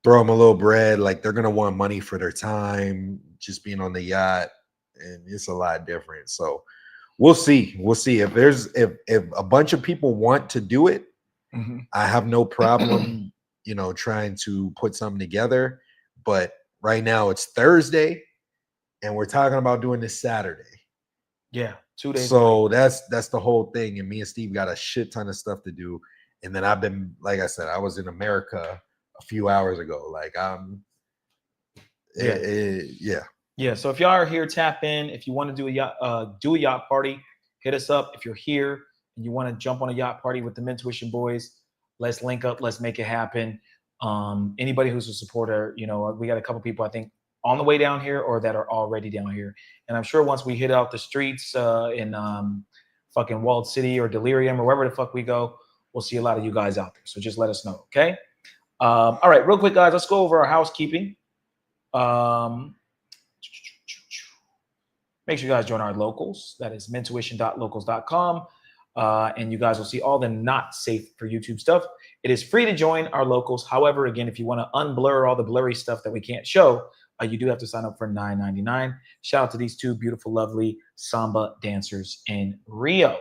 throw them a little bread. Like, they're gonna want money for their time just being on the yacht, and it's a lot different. So we'll see. We'll see if if a bunch of people want to do it. I have no problem, you know, trying to put something together. But right now it's Thursday, and we're talking about doing this Saturday. Yeah, 2 days. So that's the whole thing. And me and Steve got a shit ton of stuff to do. And then I've been, like I said, I was in America a few hours ago. Like, yeah. So if y'all are here, tap in. If you want to do a yacht party, hit us up. If you're here and you want to jump on a yacht party with the Mentuition boys, let's link up. Let's make it happen. Anybody who's a supporter, you know, we got a couple people, I think, on the way down here or that are already down here. And I'm sure once we hit out the streets in fucking Walled City or Delirium or wherever the fuck we go, we'll see a lot of you guys out there. So just let us know, okay? All right, real quick, guys, let's go over our housekeeping. Make sure you guys join our locals. That is mentuition.locals.com. And you guys will see all the not safe for YouTube stuff. It is free to join our locals. However, again, if you want to unblur all the blurry stuff that we can't show, You do have to sign up for $9.99. Shout out to these two beautiful, lovely samba dancers in Rio.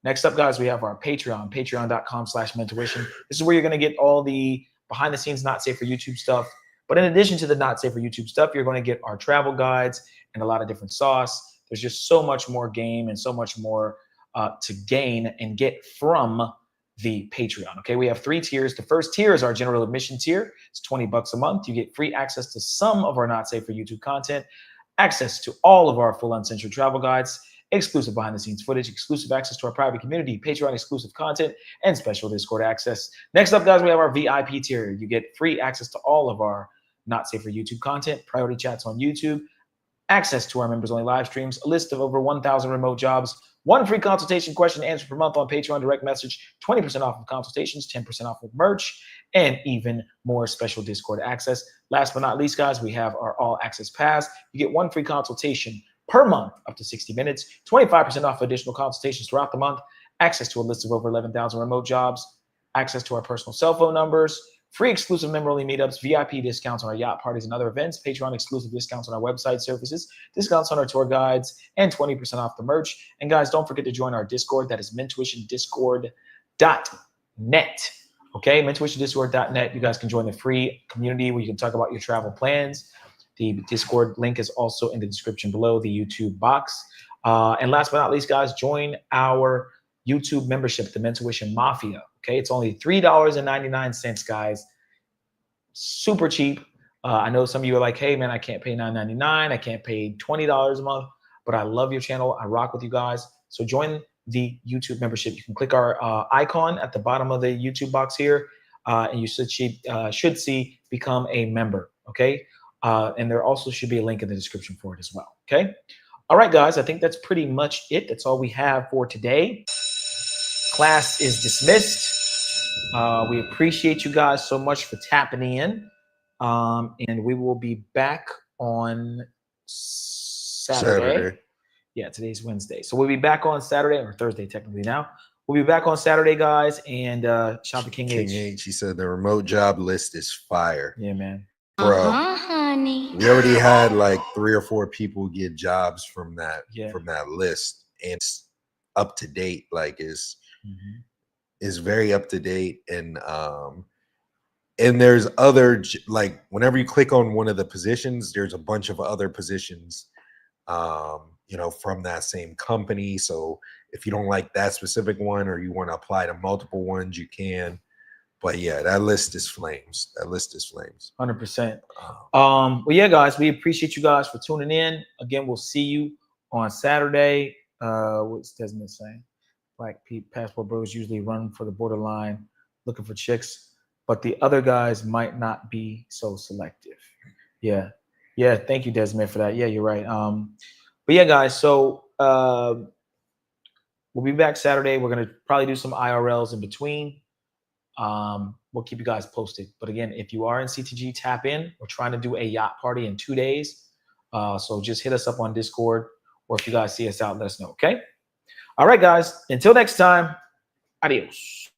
Next up, guys, we have our Patreon, patreon.com/Mentuition. This is where you're going to get all the behind the scenes not safe for YouTube stuff. But in addition to the not safe for YouTube stuff, you're going to get our travel guides and a lot of different sauce. There's just so much more game and so much more to gain and get from the Patreon. Okay, we have 3 tiers. The first tier is our general admission tier. It's $20 a month. You get free access to some of our not safe for YouTube content, access to all of our full uncensored travel guides, exclusive behind the scenes footage, exclusive access to our private community, Patreon exclusive content, and special Discord access. Next up, guys, we have our VIP tier. You get free access to all of our not safe for YouTube content, priority chats on YouTube, access to our members only live streams, a list of over 1,000 remote jobs, 1 free consultation question answer per month on Patreon direct message, 20% off of consultations, 10% off of merch, and even more special Discord access. Last but not least, guys, we have our all access pass. You get 1 free consultation per month, up to 60 minutes, 25% off additional consultations throughout the month, access to a list of over 11,000 remote jobs, access to our personal cell phone numbers, free exclusive member-only meetups, VIP discounts on our yacht parties and other events, Patreon exclusive discounts on our website services, discounts on our tour guides, and 20% off the merch. And guys, don't forget to join our Discord. That is mentuitiondiscord.net. Okay, mentuitiondiscord.net. You guys can join the free community where you can talk about your travel plans. The Discord link is also in the description below the YouTube box. And last but not least, guys, join our YouTube membership, the Mentuition Mafia. Okay, it's only $3.99, guys. Super cheap. I know some of you are like, hey, man, I can't pay $9.99. I can't pay $20 a month, but I love your channel. I rock with you guys. So join the YouTube membership. You can click our icon at the bottom of the YouTube box here, and you should see become a member, okay? And there also should be a link in the description for it as well, okay? All right, guys, I think that's pretty much it. That's all we have for today. Class is dismissed. We appreciate you guys so much for tapping in. And we will be back on Saturday. Yeah, today's Wednesday. So we'll be back on Saturday, or Thursday technically now. We'll be back on Saturday, guys. And shout out to King H. He said the remote job list is fire. Yeah, man. Bro, honey. we already had like 3 or 4 people get jobs from that list, and it's up to date. Like is very up to date, and there's other, like whenever you click on one of the positions, there's a bunch of other positions, you know, from that same company. So if you don't like that specific one, or you want to apply to multiple ones, you can. But yeah, that list is flames. That list is flames. 100%. Well, yeah, guys, we appreciate you guys for tuning in. Again, we'll see you on Saturday. What's Desmond saying? Black passport bros usually run for the borderline, looking for chicks, but the other guys might not be so selective. Yeah. Yeah. Thank you, Desmond, for that. Yeah, you're right. But yeah, guys, so we'll be back Saturday. We're going to probably do some IRLs in between. We'll keep you guys posted. But again, if you are in CTG, tap in. We're trying to do a yacht party in 2 days. So just hit us up on Discord, or if you guys see us out, let us know. Okay. All right, guys. Until next time. Adios.